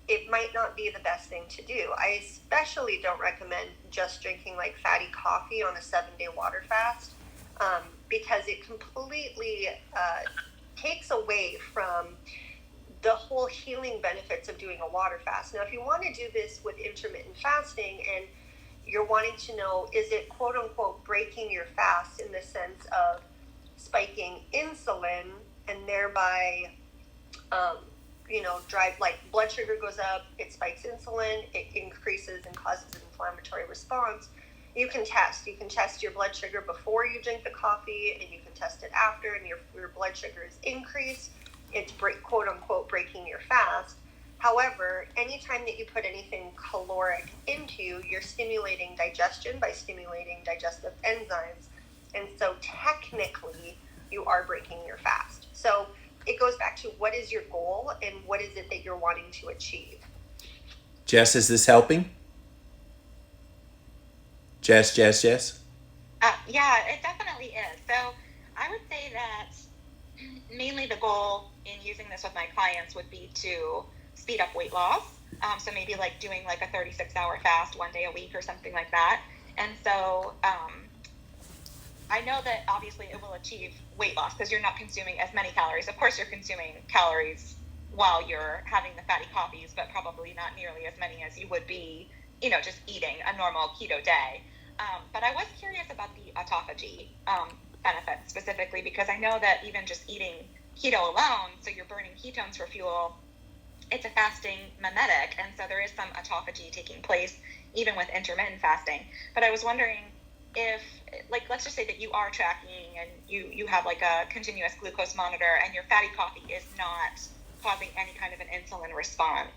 it might not be the best thing to do. I especially don't recommend just drinking like fatty coffee on a 7-day water fast, because it completely takes away from the whole healing benefits of doing a water fast. Now, if you want to do this with intermittent fasting and you're wanting to know, is it quote unquote breaking your fast in the sense of spiking insulin and thereby, drive, like blood sugar goes up, it spikes insulin, it increases and causes an inflammatory response. You can test your blood sugar before you drink the coffee, and you can test it after, and your blood sugar is increased. It's quote unquote breaking your fast. However, anytime that you put anything caloric into you, you're stimulating digestion by stimulating digestive enzymes. And so technically you are breaking your fast. So it goes back to what is your goal and what is it that you're wanting to achieve. Jess, is this helping? Jess? Yeah, it definitely is. So I would say that mainly the goal in using this with my clients would be to speed up weight loss. So maybe like doing like a 36-hour fast 1 day a week or something like that. And so I know that obviously it will achieve weight loss because you're not consuming as many calories. Of course, you're consuming calories while you're having the fatty coffees, but probably not nearly as many as you would be, just eating a normal keto day. But I was curious about the autophagy benefits specifically, because I know that even just eating keto alone, so you're burning ketones for fuel, it's a fasting mimetic, and so there is some autophagy taking place even with intermittent fasting. But I was wondering if, like, let's just say that you are tracking and you have like a continuous glucose monitor and your fatty coffee is not causing any kind of an insulin response.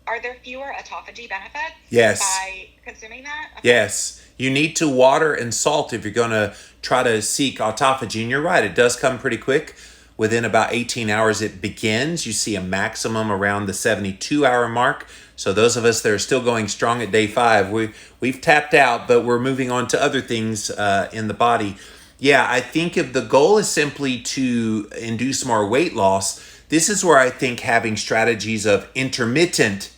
Are there fewer autophagy benefits by consuming that? Okay. Yes. You need to water and salt if you're going to try to seek autophagy. And you're right, it does come pretty quick. Within about 18 hours, it begins. You see a maximum around the 72-hour mark. So those of us that are still going strong at day 5, we've tapped out, but we're moving on to other things in the body. Yeah, I think if the goal is simply to induce more weight loss, this is where I think having strategies of intermittent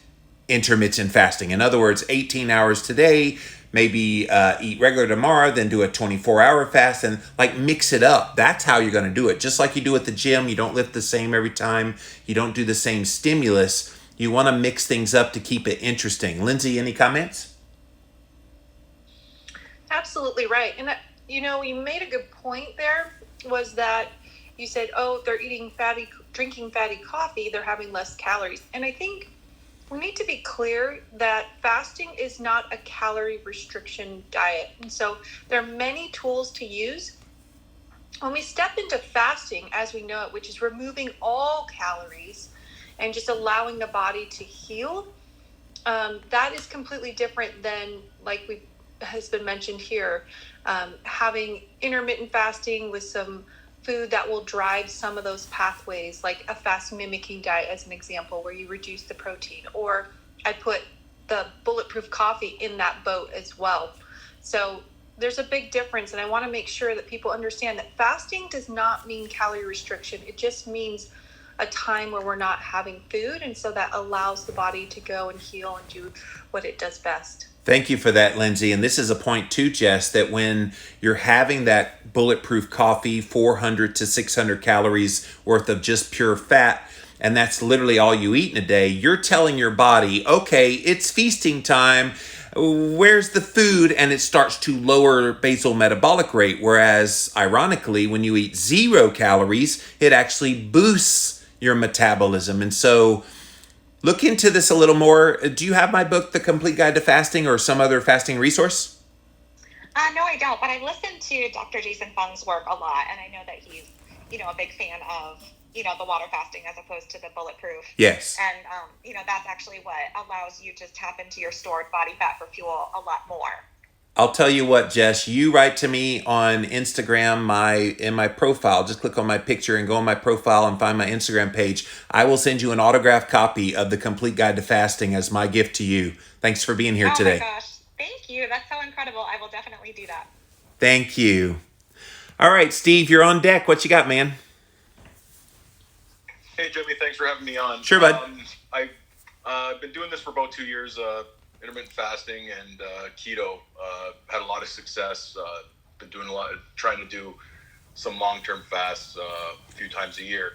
fasting. In other words, 18 hours today, maybe eat regular tomorrow, then do a 24-hour fast and like mix it up. That's how you're going to do it. Just like you do at the gym, you don't lift the same every time. You don't do the same stimulus. You want to mix things up to keep it interesting. Lindsey, any comments? Absolutely right. And, you made a good point there, was that you said, oh, if they're drinking fatty coffee, they're having less calories. And I think we need to be clear that fasting is not a calorie restriction diet. And so there are many tools to use. When we step into fasting as we know it, which is removing all calories and just allowing the body to heal, that is completely different than, like has been mentioned here, having intermittent fasting with some food that will drive some of those pathways, like a fast mimicking diet as an example, where you reduce the protein. Or I put the bulletproof coffee in that boat as well. So there's a big difference, and I want to make sure that people understand that fasting does not mean calorie restriction. It just means a time where we're not having food, and so that allows the body to go and heal and do what it does best. Thank you for that, Lindsey. And this is a point too, Jess, that when you're having that bulletproof coffee, 400 to 600 calories worth of just pure fat, and that's literally all you eat in a day, you're telling your body, okay, it's feasting time. Where's the food? And it starts to lower basal metabolic rate. Whereas, ironically, when you eat 0 calories, it actually boosts your metabolism. And so look into this a little more. Do you have my book, The Complete Guide to Fasting, or some other fasting resource? No, I don't, but I listen to Dr. Jason Fung's work a lot, and I know that he's, a big fan of, the water fasting as opposed to the bulletproof. Yes. And, that's actually what allows you to tap into your stored body fat for fuel a lot more. I'll tell you what, Jess, you write to me on Instagram, in my profile. Just click on my picture and go on my profile and find my Instagram page. I will send you an autographed copy of The Complete Guide to Fasting as my gift to you. Thanks for being here today. Oh my gosh. Thank you. That's so incredible. I will definitely do that. Thank you. All right, Steve, you're on deck. What you got, man? Hey, Jimmy, thanks for having me on. Sure, bud. I've been doing this for about 2 years, intermittent fasting and keto. Had a lot of success. Been doing trying to do some long-term fasts a few times a year,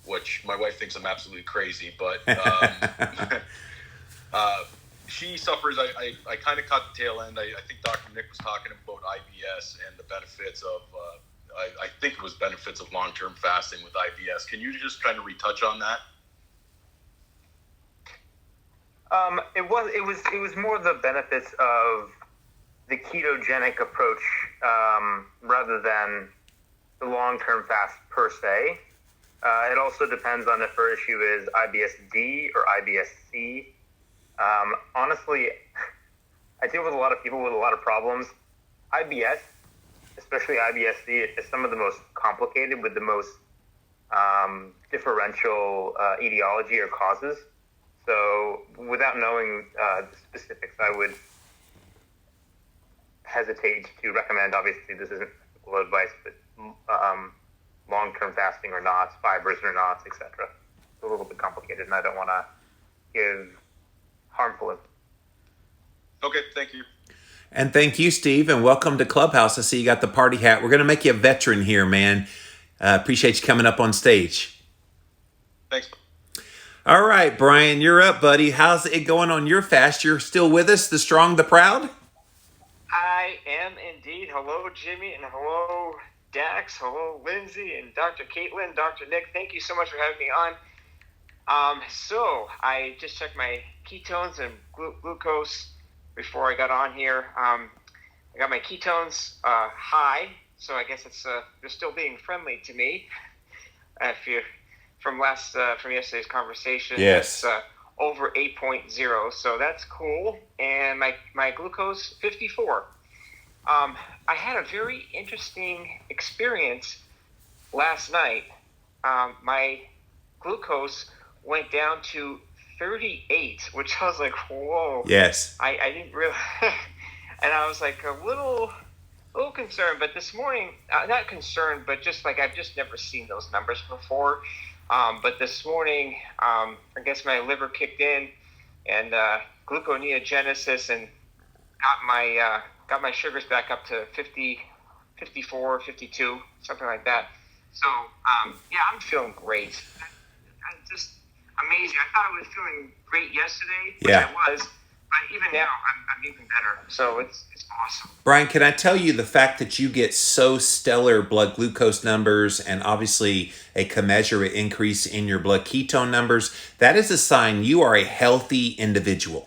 which my wife thinks I'm absolutely crazy, but she suffers. I kind of caught the tail end. I think Dr. Nick was talking about IBS and the benefits of, I think it was benefits of long-term fasting with IBS. Can you just kind of retouch on that? It was more the benefits of the ketogenic approach rather than the long-term fast per se. It also depends on if her issue is IBS-D or IBS-C. Honestly, I deal with a lot of people with a lot of problems. IBS, especially IBS-C, is some of the most complicated with the most differential etiology or causes. So without knowing the specifics, I would hesitate to recommend, obviously this isn't medical advice, but long-term fasting or not, fibers or not, etc. It's a little bit complicated, and I don't want to give harmful info. Okay, thank you. And thank you, Steve, and welcome to Clubhouse. I see you got the party hat. We're going to make you a veteran here, man. Appreciate you coming up on stage. Thanks. All right, Brian, you're up, buddy. How's it going on your fast? You're still with us, the strong, the proud? I am indeed. Hello, Jimmy, and hello, Dax. Hello, Lindsey, and Dr. Caitlin, Dr. Nick. Thank you so much for having me on. So I just checked my ketones and glucose before I got on here. I got my ketones high, so I guess it's they're still being friendly to me. If you from yesterday's conversation, yes, it's over 8.0, so that's cool. And my glucose 54. I had a very interesting experience last night. My glucose went down to 38, which I was like, whoa. Yes. I didn't really, and I was like a little concerned. But this morning, not concerned, but just like I've just never seen those numbers before. But this morning, I guess my liver kicked in, and gluconeogenesis, and got my sugars back up to 50, 54, 52, something like that. So yeah, I'm feeling great. I'm just amazing. I thought I was feeling great yesterday, which I was, but even now I'm even better. So it's awesome. Brian, can I tell you the fact that you get so stellar blood glucose numbers and obviously a commensurate increase in your blood ketone numbers, that is a sign you are a healthy individual.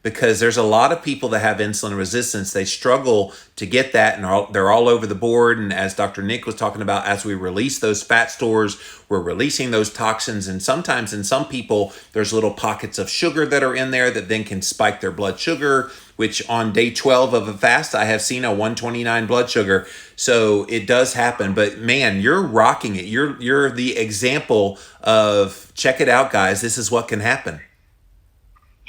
Because there's a lot of people that have insulin resistance. They struggle to get that, and they're all over the board. And as Dr. Nick was talking about, as we release those fat stores, we're releasing those toxins. And sometimes in some people, there's little pockets of sugar that are in there that then can spike their blood sugar, which on day 12 of a fast, I have seen a 129 blood sugar. So it does happen. But man, you're rocking it. You're the example of, check it out, guys. This is what can happen.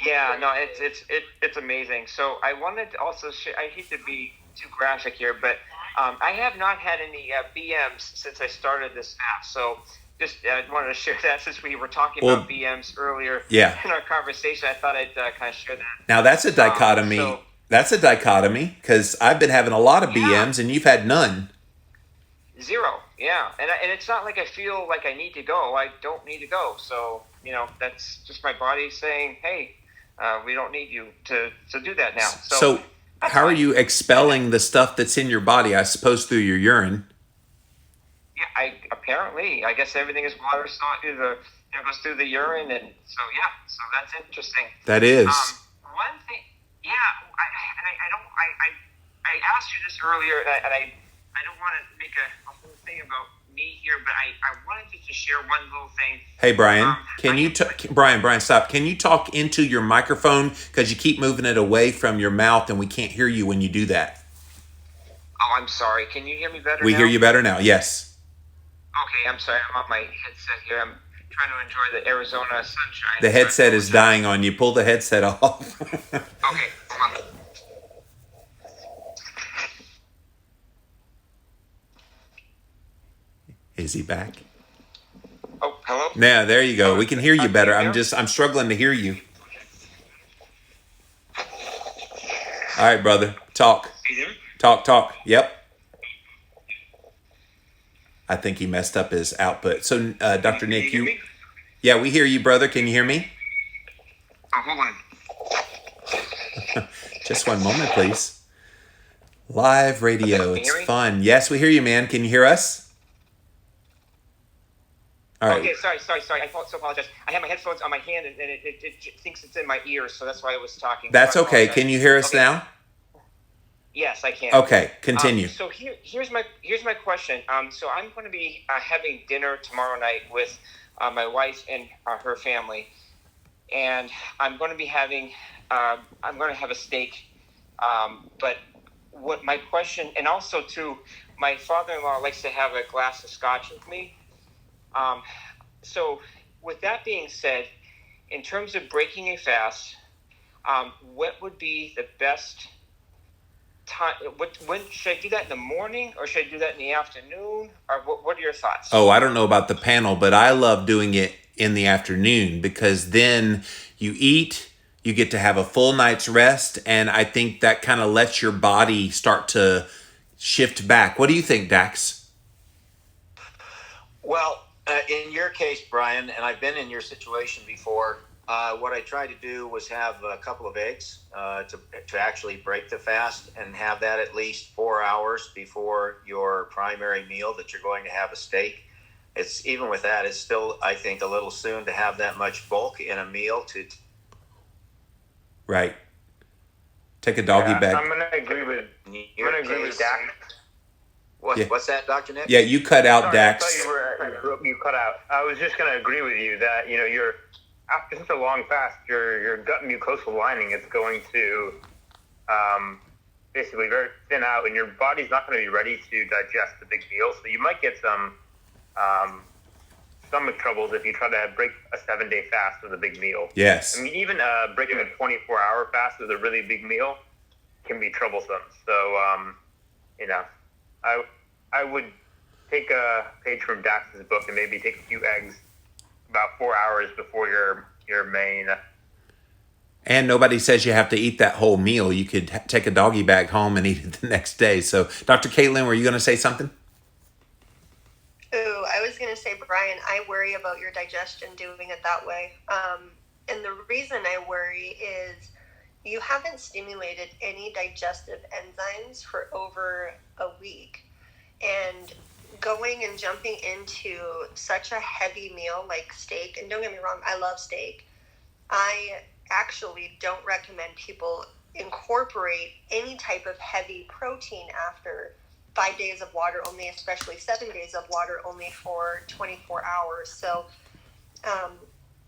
Yeah, no, it's amazing. So I wanted to also share, I hate to be too graphic here, but I have not had any BMs since I started this fast. So just wanted to share that since we were talking about BMs earlier in our conversation. I thought I'd kind of share that. Now that's a dichotomy. That's a dichotomy because I've been having a lot of BMs and you've had none. Zero, yeah. And it's not like I feel like I need to go. I don't need to go. So, that's just my body saying, hey, we don't need you to do that now. So how are you expelling the stuff that's in your body? I suppose through your urine. Yeah, I guess everything is water, so it goes through the urine, and so that's interesting. That is. One thing, I asked you this earlier, and I don't want to make a whole thing about me here, but I wanted to just share one little thing. Hey, Brian, Brian, stop. Can you talk into your microphone? Because you keep moving it away from your mouth, and we can't hear you when you do that. Oh, I'm sorry. Can you hear me better now? We hear you better now, yes. Okay, I'm sorry. I'm on my headset here. I'm trying to enjoy the Arizona sunshine. The headset is dying on you. Pull the headset off. Okay, hold on. Is he back? Oh, hello? Yeah, there you go. We can hear you better. I'm struggling to hear you. All right, brother. Talk. Can you hear me? Talk. Yep. I think he messed up his output. So, Dr. Nick, Can you hear me? Yeah, we hear you, brother. Can you hear me? Oh, hold on. Just one moment, please. Live radio. It's Can you hear me? fun. Yes, we hear you, man. Can you hear us? All right. Okay, sorry. I apologize. I have my headphones on my hand, and it thinks it's in my ears, so that's why I was talking. That's So I okay. apologize. Can you hear us now? Yes, I can. Okay, continue. So here's my question. So I'm going to be having dinner tomorrow night with my wife and her family, and I'm going to have a steak. But what my question, and also too, my father-in-law likes to have a glass of scotch with me. So with that being said, in terms of breaking a fast, what would be the best time? When should I do that in the morning, or should I do that in the afternoon, or what are your thoughts? Oh, I don't know about the panel, but I love doing it in the afternoon because then you eat, you get to have a full night's rest, and I think that kind of lets your body start to shift back. What do you think, Dax? Well, in your case, Brian, and I've been in your situation before, what I tried to do was have a couple of eggs to actually break the fast and have that at least 4 hours before your primary meal that you're going to have a steak. It's even with that, it's still, I think, a little soon to have that much bulk in a meal to. Right. Take a doggy bag. I'm going to agree with Dax. What's that, Dr. Nick? Yeah, you cut out, Sorry, Dax. I thought you cut out. I was just going to agree with you that, you're after such a long fast, your gut mucosal lining is going to basically very thin out, and your body's not going to be ready to digest the big meal. So you might get some stomach troubles if you try to break a 7-day fast with a big meal. Yes. I mean, even breaking a 24-hour fast with a really big meal can be troublesome. So, I would take a page from Dax's book and maybe take a few eggs about 4 hours before your main. And nobody says you have to eat that whole meal. You could take a doggy bag home and eat it the next day. So, Dr. Caitlin, were you going to say something? Oh, I was going to say, Brian, I worry about your digestion doing it that way. And the reason I worry is you haven't stimulated any digestive enzymes for over a week. And going and jumping into such a heavy meal like steak, and don't get me wrong, I love steak. I actually don't recommend people incorporate any type of heavy protein after 5 days of water only, especially 7 days of water only for 24 hours. So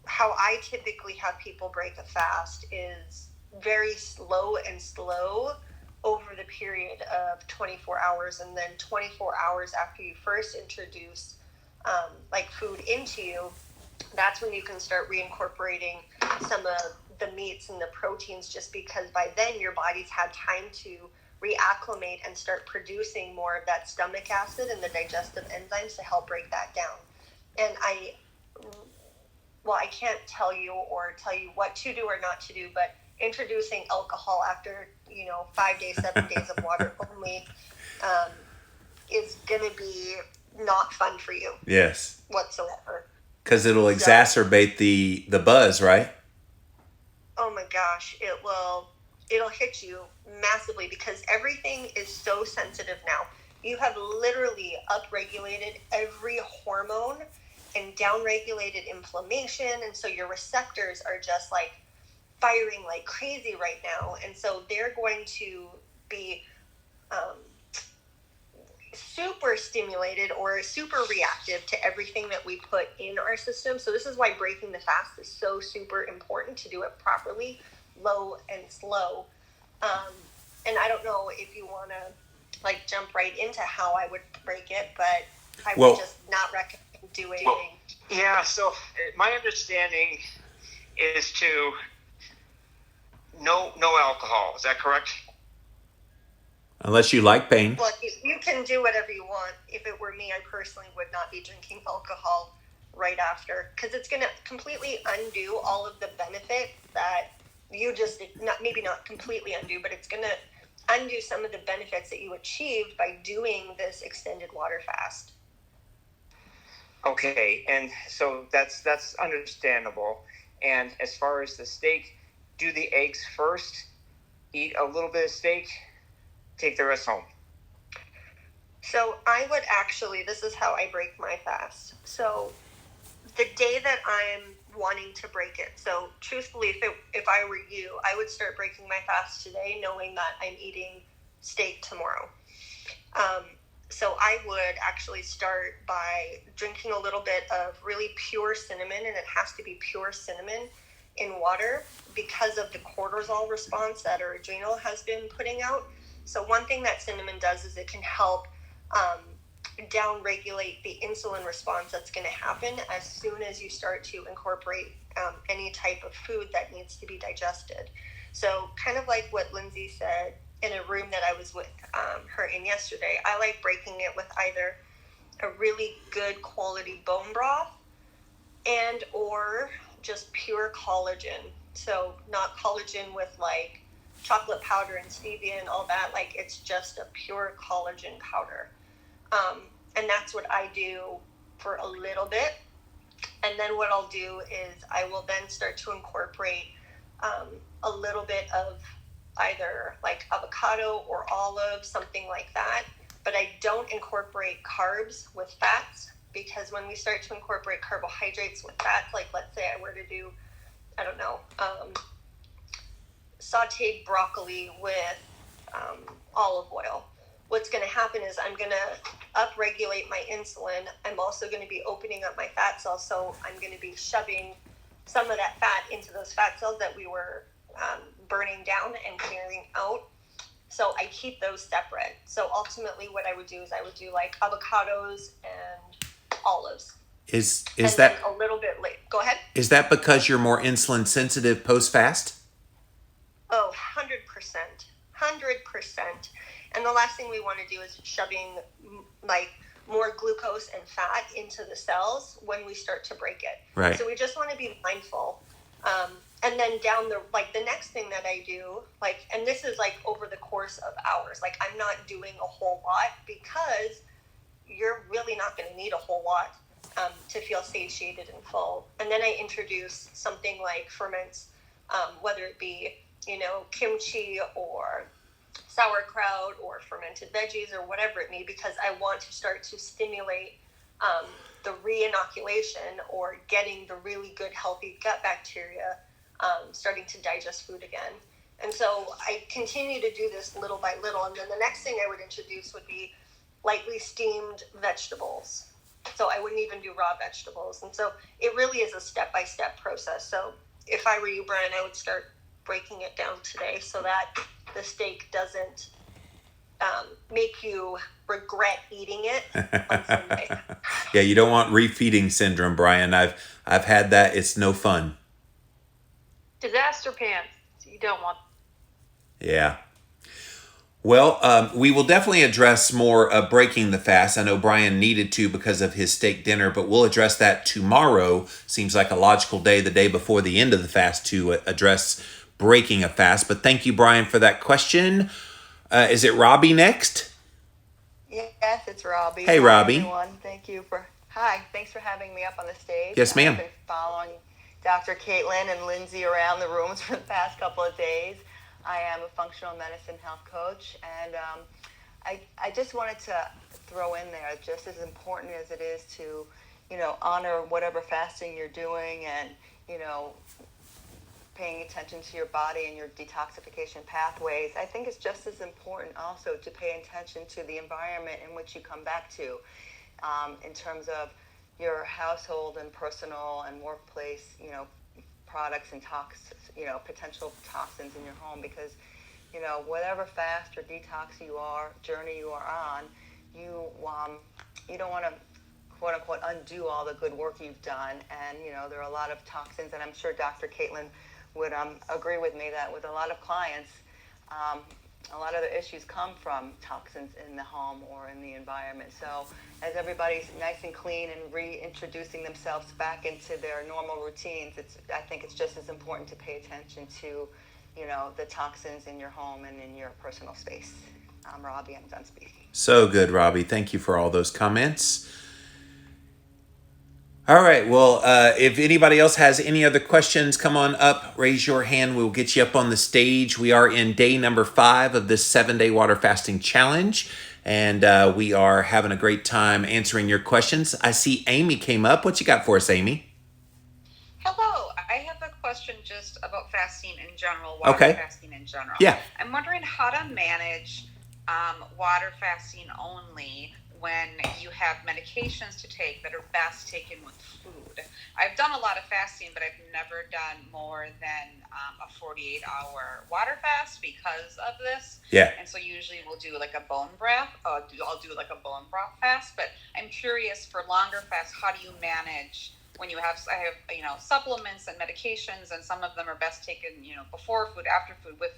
how I typically have people break a fast is very slow over the period of 24 hours, and then 24 hours after you first introduce food into you, that's when you can start reincorporating some of the meats and the proteins, just because by then your body's had time to reacclimate and start producing more of that stomach acid and the digestive enzymes to help break that down. And I can't tell you what to do or not to do, but introducing alcohol after 5 days, 7 days of water only is going to be not fun for you. Yes. Whatsoever. Because it'll exacerbate the buzz, right? Oh my gosh, it'll hit you massively because everything is so sensitive now. you have literally upregulated every hormone and downregulated inflammation. And so your receptors are just like firing like crazy right now. And so they're going to be super stimulated or super reactive to everything that we put in our system. So this is why breaking the fast is so super important, to do it properly, low and slow. And I don't know if you want to like jump right into how I would break it, but I would just not recommend doing. Well, yeah. So my understanding is to no alcohol. Is that correct? Unless you like pain. But you can do whatever you want. If it were me, I personally would not be drinking alcohol right after, because it's going to completely undo all of the benefit that you just, maybe not completely undo, but it's going to undo some of the benefits that you achieved by doing this extended water fast. Okay, and so that's understandable. And as far as the steak, do the eggs first, eat a little bit of steak, take the rest home. So I would actually, this is how I break my fast. So the day that I'm wanting to break it, so truthfully, if I were you, I would start breaking my fast today, knowing that I'm eating steak tomorrow. So I would actually start by drinking a little bit of really pure cinnamon, and it has to be pure cinnamon in water because of the cortisol response that our adrenal has been putting out. So one thing that cinnamon does is it can help down-regulate the insulin response that's going to happen as soon as you start to incorporate any type of food that needs to be digested. So kind of like what Lindsey said in a room that I was with her in yesterday, I like breaking it with either a really good quality bone broth and or just pure collagen. So not collagen with like chocolate powder and stevia and all that, like it's just a pure collagen powder. And that's what I do for a little bit. And then what I'll do is I will then start to incorporate a little bit of either like avocado or olive, something like that. But I don't incorporate carbs with fats, because when we start to incorporate carbohydrates with fats, like let's say I were to do, I don't know, sauteed broccoli with olive oil, what's going to happen is I'm going to upregulate my insulin. I'm also going to be opening up my fat cells, so I'm going to be shoving some of that fat into those fat cells that we were burning down and clearing out. So I keep those separate. So ultimately what I would do is I would do like avocados and olives. Is and that a little bit late? Go ahead. Is that because you're more insulin sensitive post fast? Oh, 100%. 100%. And the last thing we want to do is shoving like more glucose and fat into the cells when we start to break it. Right. So we just want to be mindful. And then down the next thing that I do, like, and this is like over the course of hours, like I'm not doing a whole lot, because you're really not going to need a whole lot to feel satiated and full. And then I introduce something like ferments, whether it be, kimchi or sauerkraut or fermented veggies or whatever it may be, because I want to start to stimulate the re-inoculation or getting the really good healthy gut bacteria starting to digest food again. And so I continue to do this little by little. And then the next thing I would introduce would be lightly steamed vegetables. So I wouldn't even do raw vegetables. And so it really is a step-by-step process. So if I were you, Brian, I would start breaking it down today so that the steak doesn't make you regret eating it on Sunday. Yeah, you don't want refeeding syndrome, Brian. I've had that. It's no fun. Disaster pants. You don't want. Yeah. Well, we will definitely address more of breaking the fast. I know Brian needed to because of his steak dinner, but we'll address that tomorrow. Seems like a logical day, the day before the end of the fast, to address breaking a fast. But thank you, Brian, for that question. Is it Robbie next? Yes, it's Robbie. Hey, Robbie. Hi, everyone. Thanks for having me up on the stage. Yes, ma'am. I've been following Dr. Caitlin and Lindsey around the rooms for the past couple of days. I am a functional medicine health coach, and I just wanted to throw in there, just as important as it is to, honor whatever fasting you're doing and, paying attention to your body and your detoxification pathways, I think it's just as important also to pay attention to the environment in which you come back to, in terms of your household and personal and workplace, products and potential toxins in your home, because, whatever fast or detox journey you are on, you don't want to, quote unquote, undo all the good work you've done. And, there are a lot of toxins, and I'm sure Dr. Caitlin would agree with me that with a lot of clients, a lot of the issues come from toxins in the home or in the environment. So as everybody's nice and clean and reintroducing themselves back into their normal routines, I think it's just as important to pay attention to, the toxins in your home and in your personal space. Robbie, I'm done speaking. So good, Robbie. Thank you for all those comments. All right. Well, if anybody else has any other questions, come on up, raise your hand. We'll get you up on the stage. We are in day number 5 of this 7-day water fasting challenge, and we are having a great time answering your questions. I see Amy came up. What you got for us, Amy? Hello. I have a question just about fasting in general, water fasting in general. Yeah. I'm wondering how to manage water fasting only when you have medications to take that are best taken with food. I've done a lot of fasting, but I've never done more than a 48-hour water fast because of this. Yeah. And so usually we'll do like a bone broth. I'll do like a bone broth fast. But I'm curious, for longer fasts, how do you manage when I have supplements and medications, and some of them are best taken before food, after food, with.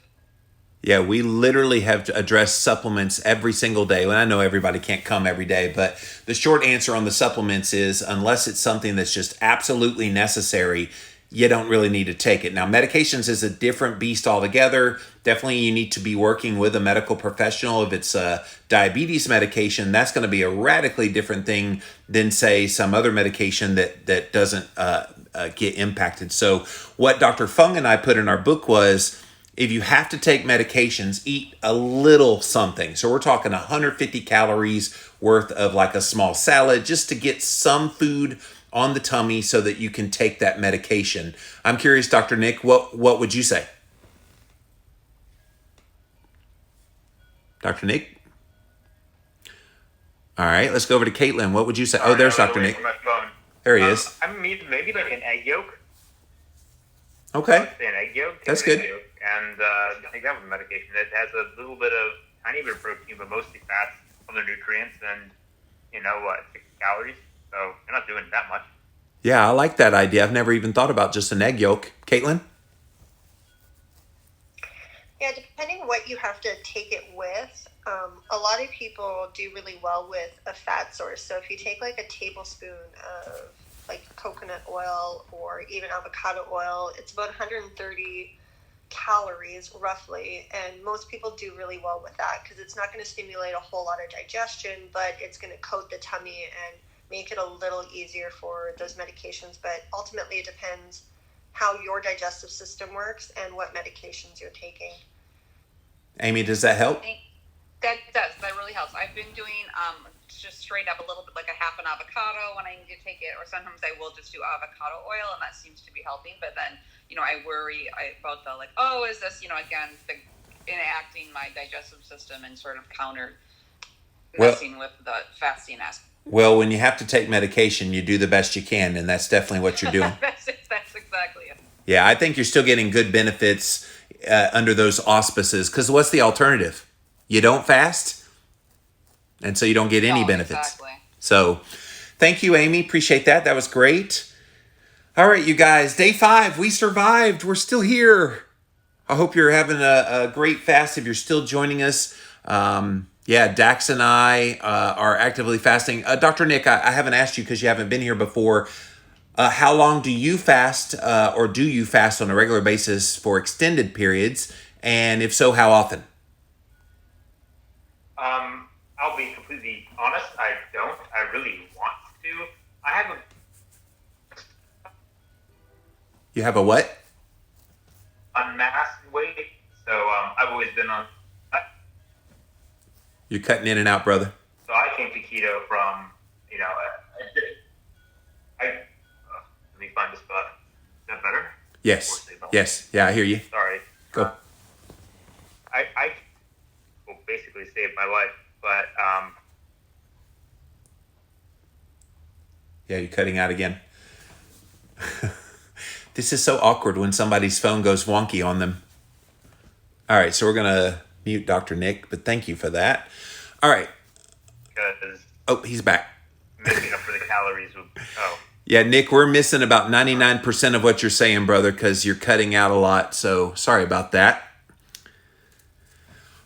Yeah, we literally have to address supplements every single day. And I know everybody can't come every day, but the short answer on the supplements is, unless it's something that's just absolutely necessary, you don't really need to take it. Now, medications is a different beast altogether. Definitely you need to be working with a medical professional. If it's a diabetes medication, that's going to be a radically different thing than, say, some other medication that doesn't get impacted. So what Dr. Fung and I put in our book was, if you have to take medications, eat a little something. So we're talking 150 calories worth of like a small salad, just to get some food on the tummy so that you can take that medication. I'm curious, Dr. Nick, what would you say? Dr. Nick? All right, let's go over to Caitlin. What would you say? Oh, there's Dr. Nick. There he is. I mean, maybe like an egg yolk. Okay. An egg yolk. That's good. And I think that was medication. It has a little bit of, tiny bit of protein, but mostly fats, other nutrients, and 60 calories. So you're not doing that much. Yeah, I like that idea. I've never even thought about just an egg yolk. Caitlin? Yeah, depending on what you have to take it with, a lot of people do really well with a fat source. So if you take like a tablespoon of like coconut oil or even avocado oil, it's about 130 calories roughly, and most people do really well with that because it's not going to stimulate a whole lot of digestion, but it's going to coat the tummy and make it a little easier for those medications. But ultimately it depends how your digestive system works and what medications you're taking. Amy, does that help? That does. That really helps. I've been doing just straight up a little bit, like a half an avocado when I need to take it, or sometimes I will just do avocado oil, and that seems to be helping. But then, I worry about the is this, again, enacting my digestive system and sort of messing with the fasting aspect. Well, when you have to take medication, you do the best you can, and that's definitely what you're doing. That's exactly it. Yeah, I think you're still getting good benefits under those auspices, because what's the alternative? You don't fast, and so you don't get any benefits. Exactly. So thank you, Amy. Appreciate that. That was great. All right, you guys, day 5, we survived. We're still here. I hope you're having a great fast if you're still joining us. Dax and I are actively fasting. Dr. Nick, I haven't asked you because you haven't been here before. How long do you fast, or do you fast on a regular basis for extended periods? And if so, how often? I'll be completely honest. I don't. I really want to. I have a. You have a what? Unmasked weight. So I've always been on. You're cutting in and out, brother. So I came to keto from, let me find a spot. Is that better? Yes. Yes. Yeah, I hear you. Sorry. Go. I basically saved my life, but yeah, you're cutting out again. This is so awkward when somebody's phone goes wonky on them. All right, so we're going to mute Dr. Nick, but thank you for that. All right. Because he's back. making up for the calories. Yeah, Nick, we're missing about 99% of what you're saying, brother, because you're cutting out a lot, so sorry about that.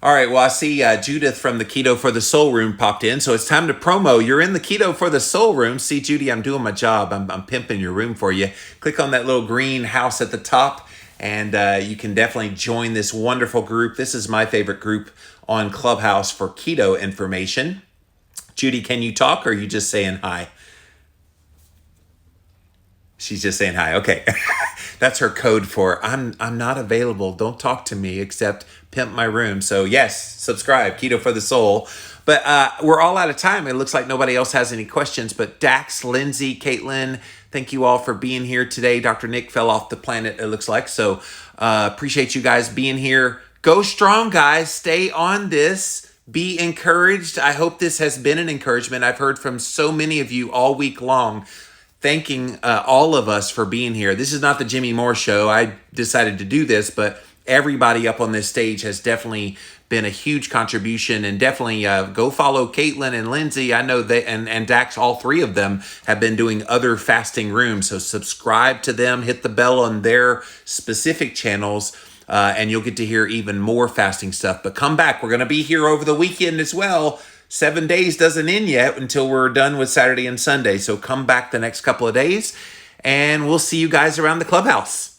All right, well, I see Judith from the Keto for the Soul Room popped in, so it's time to promo. You're in the Keto for the Soul Room. See, Judy, I'm doing my job. I'm pimping your room for you. Click on that little green house at the top, and you can definitely join this wonderful group. This is my favorite group on Clubhouse for keto information. Judy, can you talk, or are you just saying hi? She's just saying hi. Okay. That's her code for I'm not available. Don't talk to me except pimp my room. So yes, subscribe, Keto for the Soul. But we're all out of time. It looks like nobody else has any questions. But Dax, Lindsey, Caitlin, thank you all for being here today. Dr. Nick fell off the planet, it looks like. So appreciate you guys being here. Go strong, guys. Stay on this. Be encouraged. I hope this has been an encouragement. I've heard from so many of you all week long thanking all of us for being here. This is not the Jimmy Moore show. I decided to do this, but everybody up on this stage has definitely been a huge contribution, and definitely go follow Caitlin and Lindsey. I know they and Dax, all three of them have been doing other fasting rooms. So subscribe to them, hit the bell on their specific channels, and you'll get to hear even more fasting stuff. But come back. We're going to be here over the weekend as well. 7 days doesn't end yet until we're done with Saturday and Sunday. So come back the next couple of days, and we'll see you guys around the clubhouse.